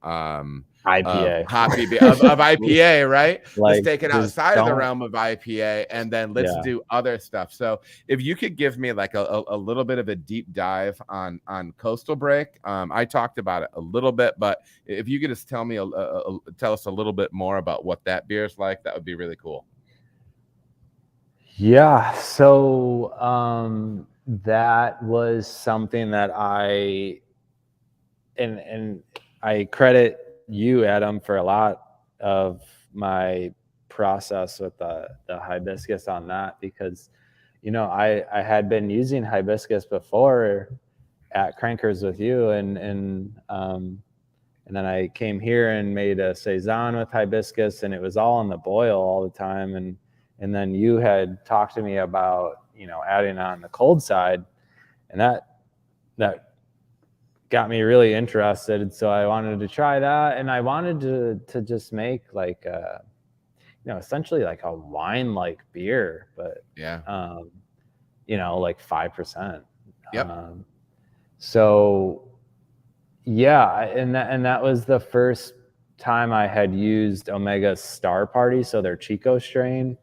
IPA. of IPA, right? Like, let's take it just outside of the don't- realm of IPA, and then let's do other stuff. So if you could give me like a little bit of a deep dive on Coastal Break. I talked about it a little bit, but if you could just tell me tell us a little bit more about what that beer is like, that would be really cool. Yeah, so that was something that I credit you, Adam, for a lot of my process with the hibiscus on that, because I had been using hibiscus before at Crankers with you, and then I came here and made a saison with hibiscus, and it was all on the boil all the time, and then you had talked to me about adding on the cold side, and that got me really interested. So I wanted to try that, and I wanted to just make like essentially like a wine like beer, but like 5%. So yeah, and that was the first time I had used Omega's Star Party, so their Chico strain.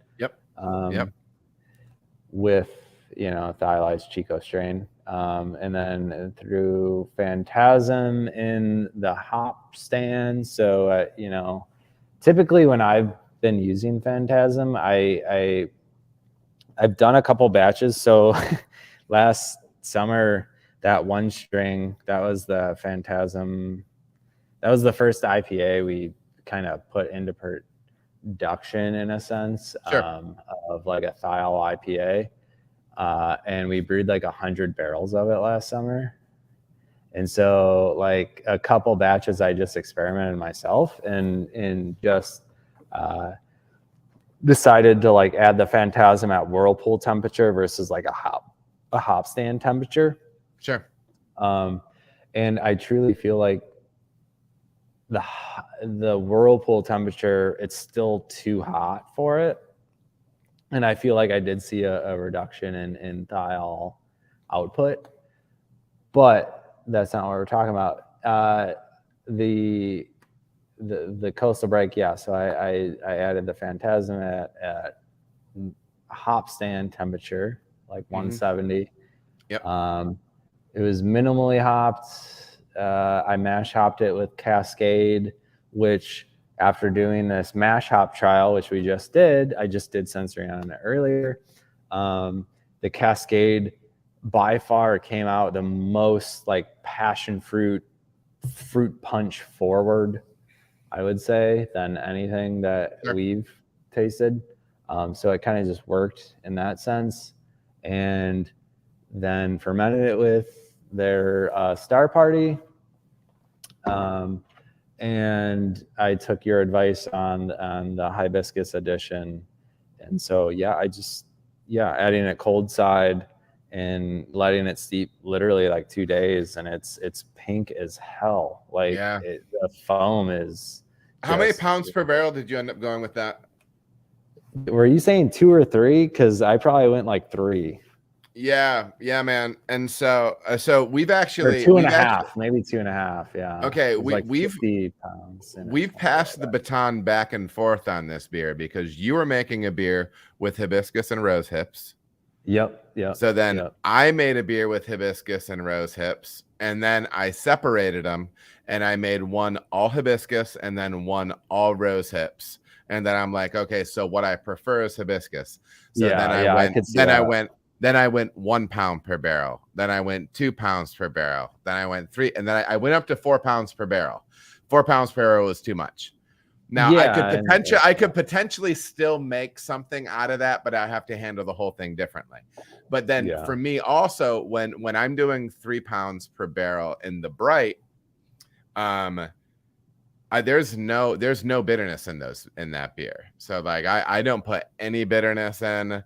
With thiolized Chico strain, and then through Phantasm in the hop stand. So typically when I've been using Phantasm, I've done a couple batches. So last summer, that one string, that was the Phantasm. That was the first IPA we kind of put into production, in a sense, of like a thiol IPA. And we brewed like 100 barrels of it last summer. And so like a couple batches, I just experimented myself and just decided to like add the Phantasm at whirlpool temperature versus like a hop stand temperature. And I truly feel like the whirlpool temperature, it's still too hot for it. And I feel like I did see a reduction in thiol output, but that's not what we're talking about. The Coastal Break, yeah. So I added the Phantasm at hop stand temperature, like 170. It was minimally hopped. I mash hopped it with Cascade, which after doing this mash hop trial, which we just did, I just did sensory on it earlier. The Cascade by far came out the most like passion fruit punch forward, I would say, than anything that we've tasted. So it kind of just worked in that sense. And then fermented it with their Star Party. And I took your advice on the hibiscus edition. And so, adding it cold side and letting it steep literally like 2 days, and it's pink as hell. Like the foam is. How many pounds per barrel did you end up going with that? Were you saying 2 or 3? Because I probably went like 3. Yeah, man. And so we've actually, or 2.5, maybe 2.5. Yeah. Okay, like 50 pounds. We've passed the baton back and forth on this beer, because you were making a beer with hibiscus and rose hips. Yep. So then I made a beer with hibiscus and rose hips, and then I separated them, and I made one all hibiscus and then one all rose hips. And then I'm like, okay, so what I prefer is hibiscus. So then I went Then I went 1 pound per barrel. Then I went 2 pounds per barrel. Then I went 3, and then I went up to 4 pounds per barrel. 4 pounds per barrel was too much. Now I could potentially still make something out of that, but I have to handle the whole thing differently. But then for me also, when I'm doing 3 pounds per barrel in the bright, there's no bitterness in that beer. So like I don't put any bitterness in.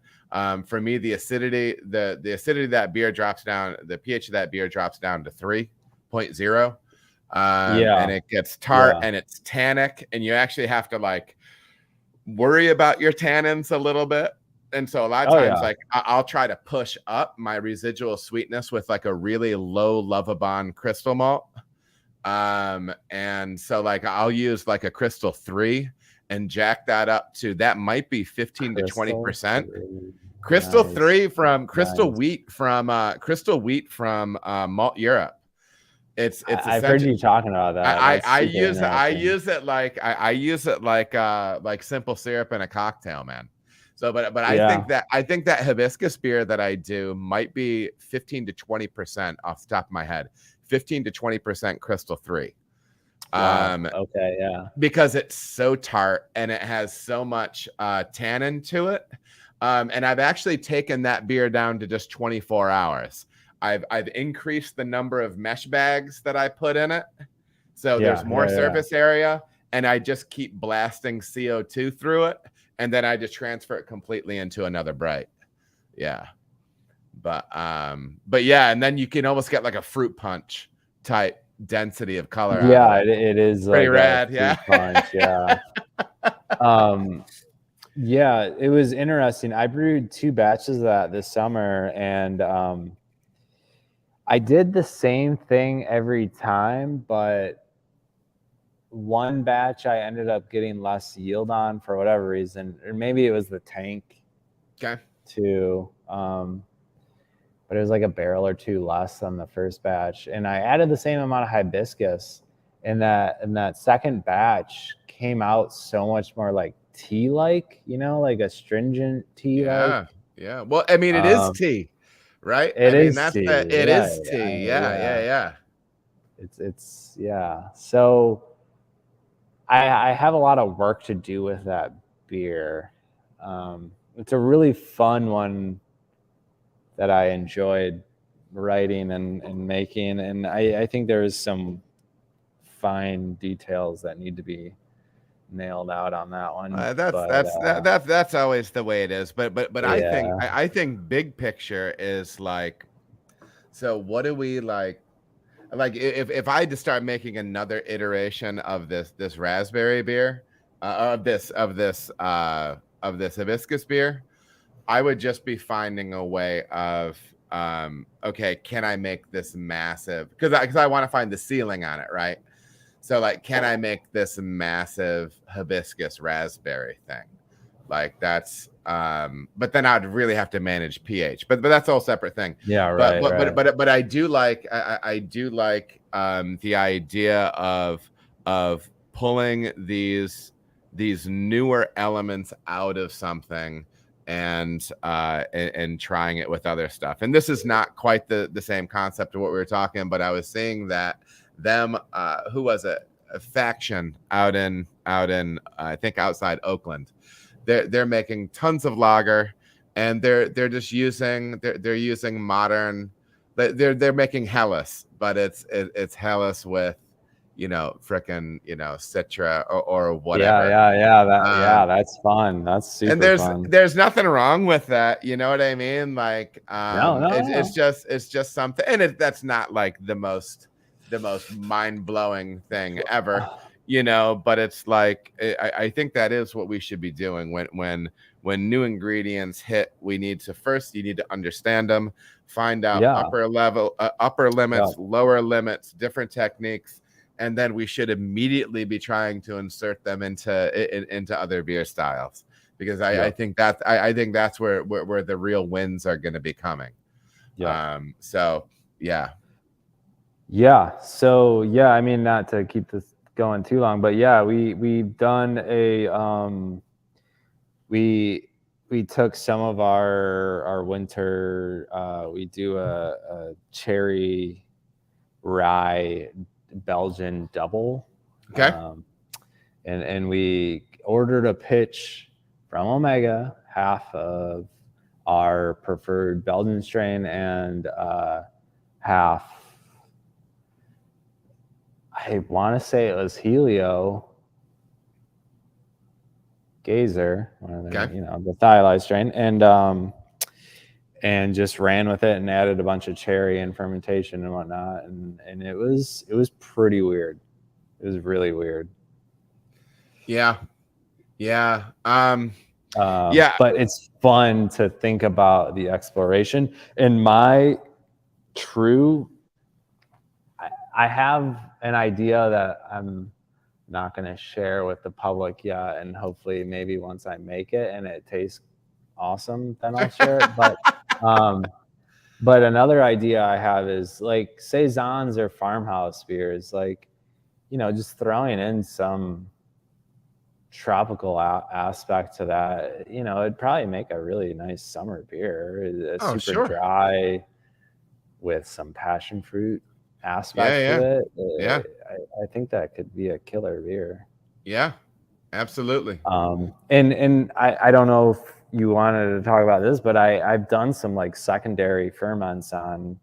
For me, the acidity of that beer drops down. The pH of that beer drops down to 3.0. And it gets tart and it's tannic, and you actually have to like worry about your tannins a little bit. And so a lot of times, like I'll try to push up my residual sweetness with like a really low Lovabond crystal malt. And so like I'll use like a Crystal 3 and jack that up to, that might be 15 to 20%. Crystal 3 from Crystal Wheat from Malt Europe. I've heard you talking about that. I use it like simple syrup in a cocktail, man. So but I think that hibiscus beer that I do might be 15 to 20% off the top of my head. 15 to 20% Crystal 3. Okay, yeah. Because it's so tart and it has so much tannin to it. And I've actually taken that beer down to just 24 hours. I've increased the number of mesh bags that I put in it. So there's more surface area, and I just keep blasting CO2 through it, and then I just transfer it completely into another bright. Yeah. But yeah, and then you can almost get like a fruit punch type density of color. Yeah, it is pretty like rad. Yeah. Punch, yeah. Yeah, it was interesting. I brewed 2 batches of that this summer, and I did the same thing every time, but one batch I ended up getting less yield on for whatever reason, or maybe it was the tank. Okay. Too. But it was like a barrel or 2 less than the first batch, and I added the same amount of hibiscus, and that second batch came out so much more like tea-like, like astringent tea. Yeah. Well, I mean, it is tea, right? It is tea. Yeah. It's So I have a lot of work to do with that beer. It's a really fun one that I enjoyed writing and making, and I think there's some fine details that need to be nailed out on that one. That's always the way it is. But I think big picture is like, so what do we like if I had to start making another iteration of this raspberry beer, of this hibiscus beer, I would just be finding a way of okay, can I make this massive, because I want to find the ceiling on it, right? So like, can I make this massive hibiscus raspberry thing? Like that's but then I'd really have to manage pH, but that's a whole separate thing. Yeah, right. But I do like the idea of pulling these newer elements out of something and trying it with other stuff. And this is not quite the same concept of what we were talking, but I was seeing that them who was it, a Faction out in I think outside Oakland, they're making tons of lager, and they're just using they're using modern, they're making Helles, but it's Helles with frickin' Citra or whatever. That's fun. That's super and fun. There's nothing wrong with that, you know what I mean? Like it's just something, and that's not like the most mind-blowing thing ever, but it's like I think that is what we should be doing when new ingredients hit. You need to understand them, find out upper limits, lower limits, different techniques, and then we should immediately be trying to insert them into other beer styles, because I think that's where the real wins are going to be coming. So I mean, not to keep this going too long, but we've done we took some of our winter. We do a cherry rye Belgian double. Okay. And we ordered a pitch from Omega, half of our preferred Belgian strain and half, I want to say it was Helio Gazer, one of the, Okay. the Thiolized strain, and just ran with it and added a bunch of cherry and fermentation and whatnot, and it was pretty weird. It was really weird. Yeah. Yeah. But it's fun to think about the exploration. And my true, I have an idea that I'm not going to share with the public yet, and hopefully maybe once I make it and it tastes awesome, then I'll share it. But another idea I have is like saisons or farmhouse beers, like, just throwing in some tropical aspect to that, it'd probably make a really nice summer beer. It's super sure. dry with some passion fruit aspect to it. Yeah. I think that could be a killer beer. Yeah, absolutely. And I don't know if you wanted to talk about this, but I've done some like secondary ferments on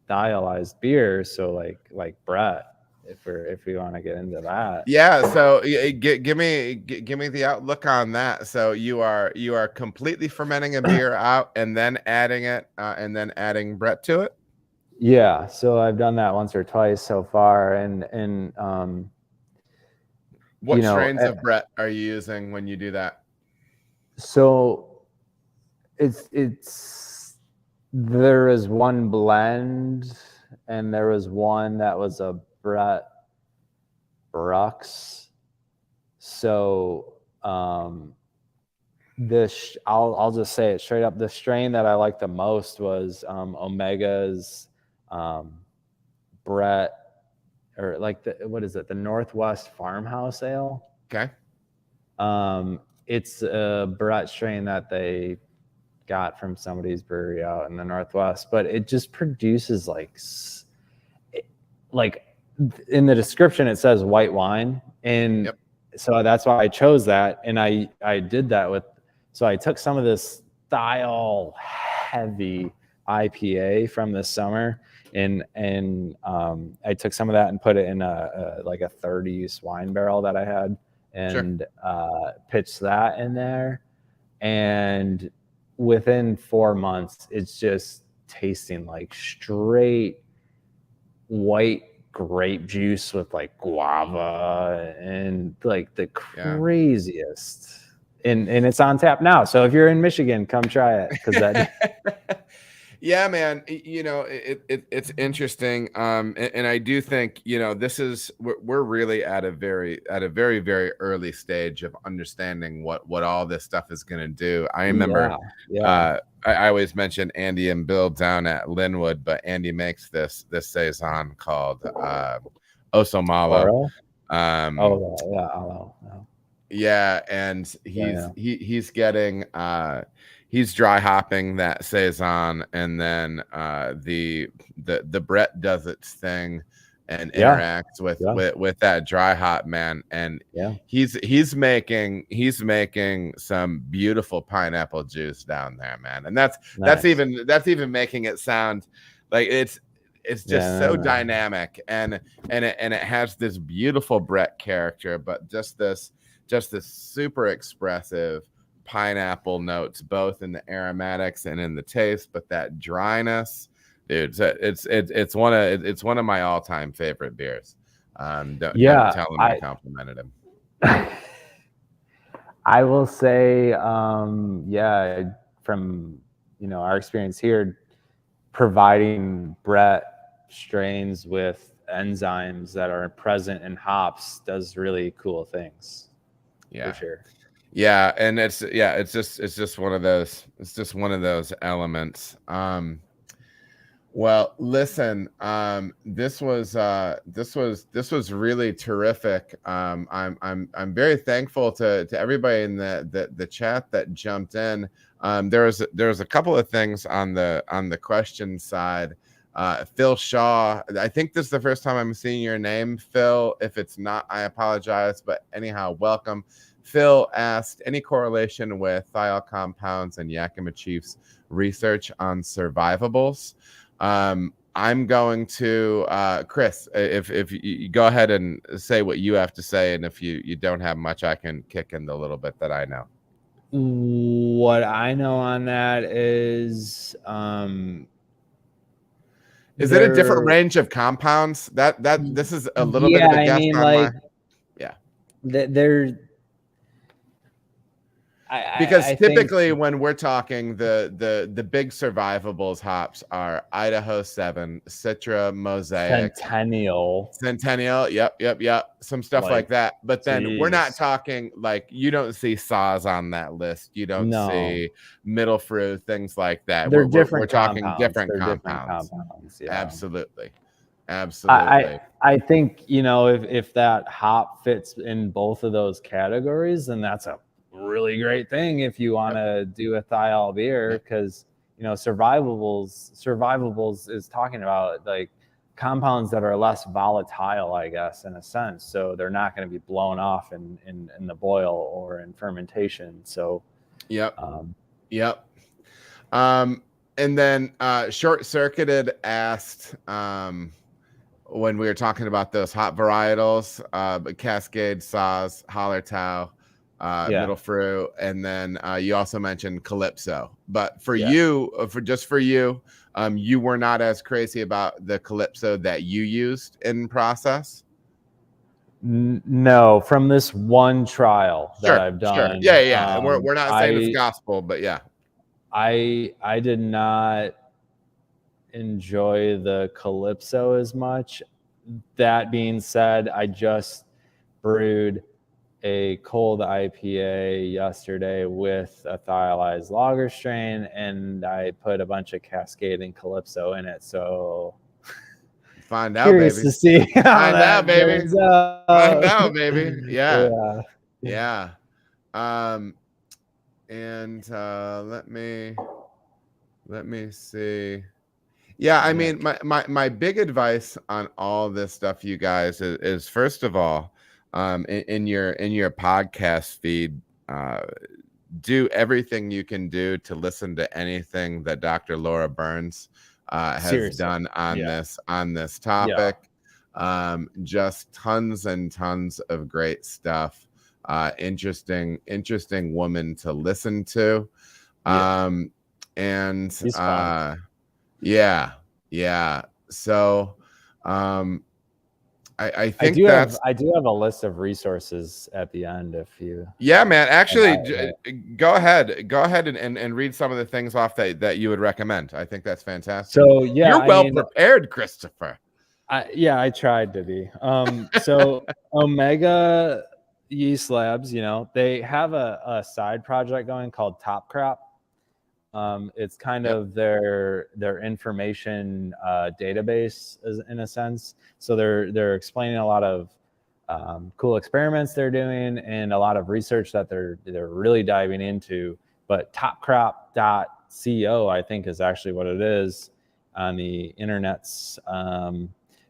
thiolized beer. So like Brett, if we want to get into that. Yeah. So give me the outlook on that. So you are completely fermenting a beer out and then adding it and then adding Brett to it. Yeah. So I've done that once or twice so far. And what strains of Brett are you using when you do that? So there is one blend and there was one that was a Brett Brux. So I'll just say it straight up. The strain that I liked the most was Omega's Brett, or like the Northwest Farmhouse Ale. Okay. It's a Brett strain that they got from somebody's brewery out in the Northwest, but it just produces like in the description it says white wine, and yep. So that's why I chose that, and I did that so I took some of this thiol heavy IPA from this summer, and I took some of that and put it in a 30-use wine barrel that I had, and pitched that in there, and within 4 months it's just tasting like straight white grape juice with like guava and like the craziest. And it's on tap now, so if you're in Michigan, come try it, because that yeah, man, it's interesting, and I do think we're really at a very very early stage of understanding what all this stuff is going to do. I remember I always mention Andy and Bill down at Linwood, but Andy makes this saison called Osomalo. And he's getting he's dry hopping that saison, and then the Brett does its thing and interacts with that dry hop, man. And he's making some beautiful pineapple juice down there, man. And that's even making it sound like it's just so dynamic, and it has this beautiful Brett character, but just this super expressive pineapple notes, both in the aromatics and in the taste. But that dryness, dude, it's one of my all-time favorite beers. Don't tell him I complimented him. I will say, from our experience here, providing Brett strains with enzymes that are present in hops does really cool things. For sure. Yeah, and it's just one of those elements. Well, listen, this was really terrific. I'm very thankful to everybody in the chat that jumped in. There was a couple of things on the question side. Phil Shaw, I think this is the first time I'm seeing your name, Phil. If it's not, I apologize. But anyhow, welcome. Phil asked any correlation with thiol compounds and Yakima Chief's research on survivables. I'm going to Chris, if you go ahead and say what you have to say, and if you don't have much, I can kick in the little bit that I know. What I know on that is it a different range of compounds? That this is a little bit of a guess on like, yeah. They're Because typically when we're talking the big survivables hops are Idaho 7, Citra, Mosaic, Centennial, yep, some stuff like that. But then we're not talking like, you don't see saws on that list, you don't see middle fruit, things like that. We're talking different compounds. Yeah. Absolutely. I think, you know, if that hop fits in both of those categories, then that's a really great thing if you want to do a thiol beer, because you know survivables is talking about like compounds that are less volatile, I guess, in a sense, so they're not going to be blown off in the boil or in fermentation. So and then Short Circuited asked when we were talking about those hop varietals, Cascade, Saws, Hallertau, middle fruit, and then you also mentioned Calypso. But for you, you were not as crazy about the Calypso that you used in process. No, from this one trial that I've done. Yeah. We're not saying it's gospel, but yeah. I did not enjoy the Calypso as much. That being said, I just brewed a cold IPA yesterday with a thiolized lager strain, and I put a bunch of Cascade and Calypso in it. So find out, curious baby. to see. Find out, baby. Find out, baby. Yeah. And let me see. Yeah, I mean, my big advice on all this stuff, you guys, is first of all, in your podcast feed, do everything you can do to listen to anything that Dr. Laura Burns has done on this topic. Just tons and tons of great stuff. Interesting woman to listen to. So I think I do have a list of resources at the end if you. Yeah, man. Actually, go ahead and read some of the things off that you would recommend. I think that's fantastic. So you're well prepared, Christopher. I tried to be. So Omega Yeast Labs, you know, they have a side project going called Top Crop. It's kind of their information database, in a sense. So they're explaining a lot of cool experiments they're doing and a lot of research that they're really diving into. But topcrop.co, I think, is actually what it is on the internets.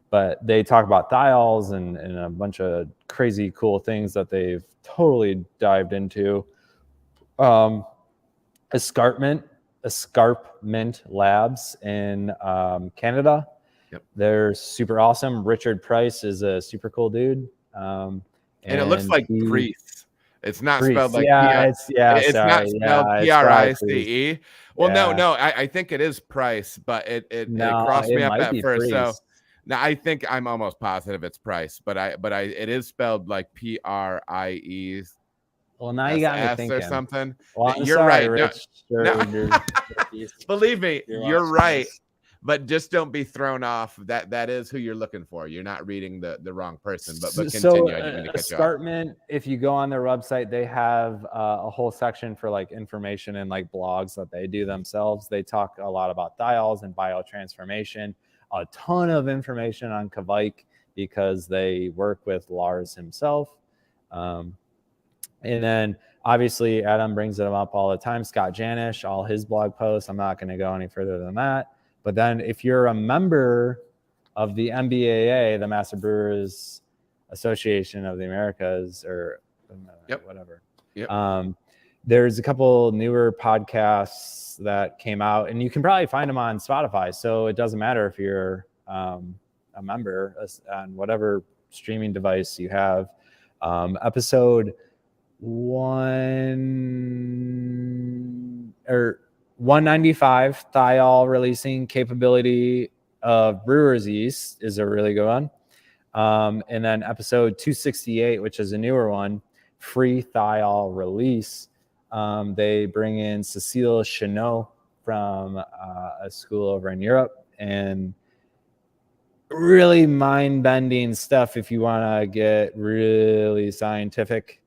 But they talk about thiols and a bunch of crazy cool things that they've totally dived into. Escarpment Labs in Canada. They're super awesome. Richard Price is a super cool dude. And it looks like Priest. It's not spelled like it's not spelled Price. Well, no, I think it is Price, but it crossed me up at first. So now I think I'm almost positive it's Price, but it is spelled like Prie. Well, now you got me thinking. Or something. Well, you're sorry, right. Rich. No. Believe me, you're right. but just don't be thrown off. That is who you're looking for. You're not reading the wrong person. But So continue. I didn't mean to cut you off. Escarpment, if you go on their website, they have a whole section for like information and like blogs that they do themselves. They talk a lot about thiols and biotransformation, a ton of information on Kvike because they work with Lars himself. And then obviously Adam brings them up all the time. Scott Janish, all his blog posts. I'm not going to go any further than that. But then if you're a member of the MBAA, the Master Brewers Association of the Americas, or whatever. Yep. There's a couple newer podcasts that came out, and you can probably find them on Spotify. So it doesn't matter if you're a member on whatever streaming device you have. Episode 195, thiol releasing capability of brewer's yeast, is a really good one. And then episode 268, which is a newer one, free thiol release. They bring in Cécile Chenot from a school over in Europe, and really mind-bending stuff if you want to get really scientific.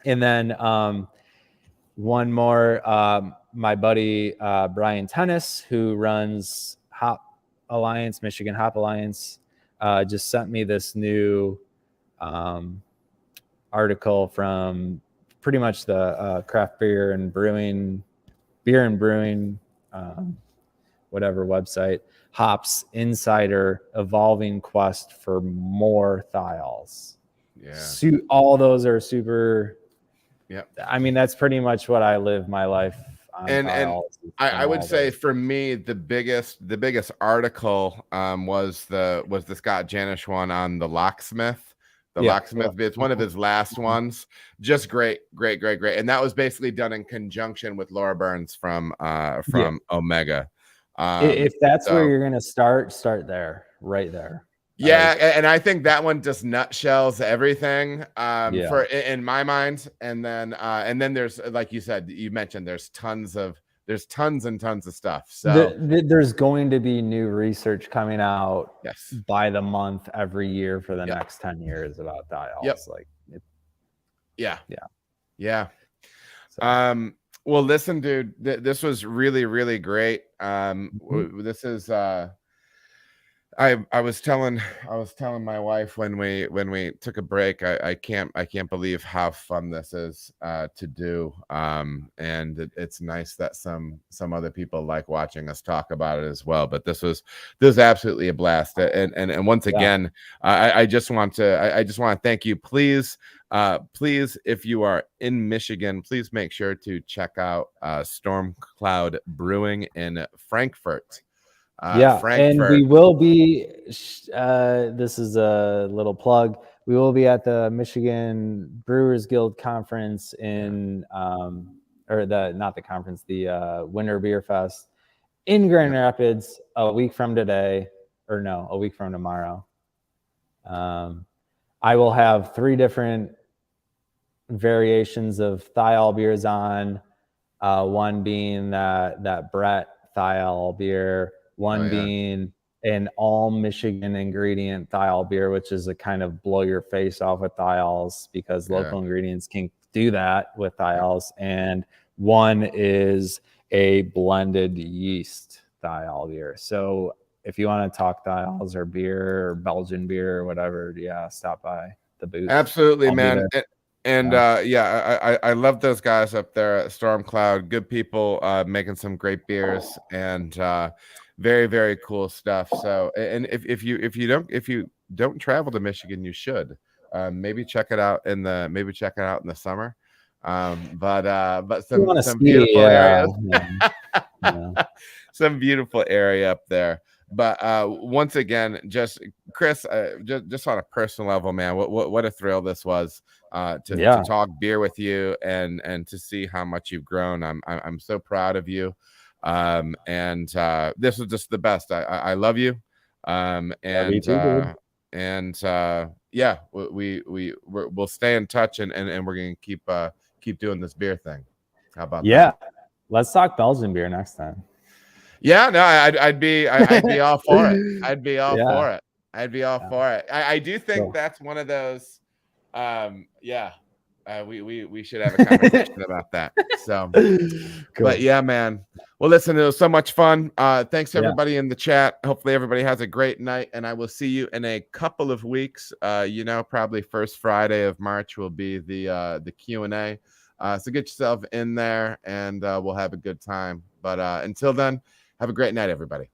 And then one more, my buddy Brian Tennis, who runs Hop Alliance, Michigan Hop Alliance, just sent me this new article from pretty much the craft beer and brewing whatever website, Hops Insider, evolving quest for more thiols. Yeah. All those are super. Yep. I mean, that's pretty much what I live my life on. And I would say for me, the biggest article was the Scott Janish one on the locksmith. Locksmith. It's one of his last ones. Just great. And that was basically done in conjunction with Laura Burns from Omega. If that's where you're gonna start there, right there. Yeah, and I think that one just nutshells everything for in my mind. And then there's, like you said, you mentioned there's tons and tons of stuff. So there's going to be new research coming out by the month every year for the next 10 years about thiols. Yeah. So. Well, listen, dude, this was really, really great. This is I was telling my wife when we took a break, I can't believe how fun this is to do. And it's nice that some other people like watching us talk about it as well. But this was absolutely a blast. And once again, I just want to thank you. Please, if you are in Michigan, please make sure to check out Stormcloud Brewing in Frankfurt. Frankfurt. And we will be, this is a little plug, we will be at the Michigan Brewers Guild conference in, the Winter Beer Fest in Grand Rapids a week from tomorrow. I will have 3 different variations of thiol beers on, one being that Brett thiol beer, one being an all Michigan ingredient thiol beer, which is a kind of blow your face off with thiols because local ingredients can do that with thiols. And one is a blended yeast thiol beer. So if you want to talk thiols or beer or Belgian beer or whatever, stop by the booth. Absolutely, man. I love those guys up there at Stormcloud. Good people, making some great beers and very, very cool stuff. So, and if you don't travel to Michigan, you should maybe check it out in the summer. But some beautiful areas. Some beautiful area up there. But once again, just Chris, just on a personal level, man, what a thrill this was to talk beer with you and to see how much you've grown. I'm so proud of you. And this was just the best. I love you. We'll stay in touch and we're gonna keep doing this beer thing. How about that? Let's talk Belgian beer next time. Yeah, no, I'd be all for it. I'd be all Yeah. for it. I'd be all Yeah. for it. I do think Cool. that's one of those. Yeah, we should have a conversation about that. So, Cool. but yeah, man. Well, listen, it was so much fun. Thanks to Yeah. everybody in the chat. Hopefully, everybody has a great night, and I will see you in a couple of weeks. Probably first Friday of March will be the Q&A. So get yourself in there, and we'll have a good time. But until then, have a great night, everybody.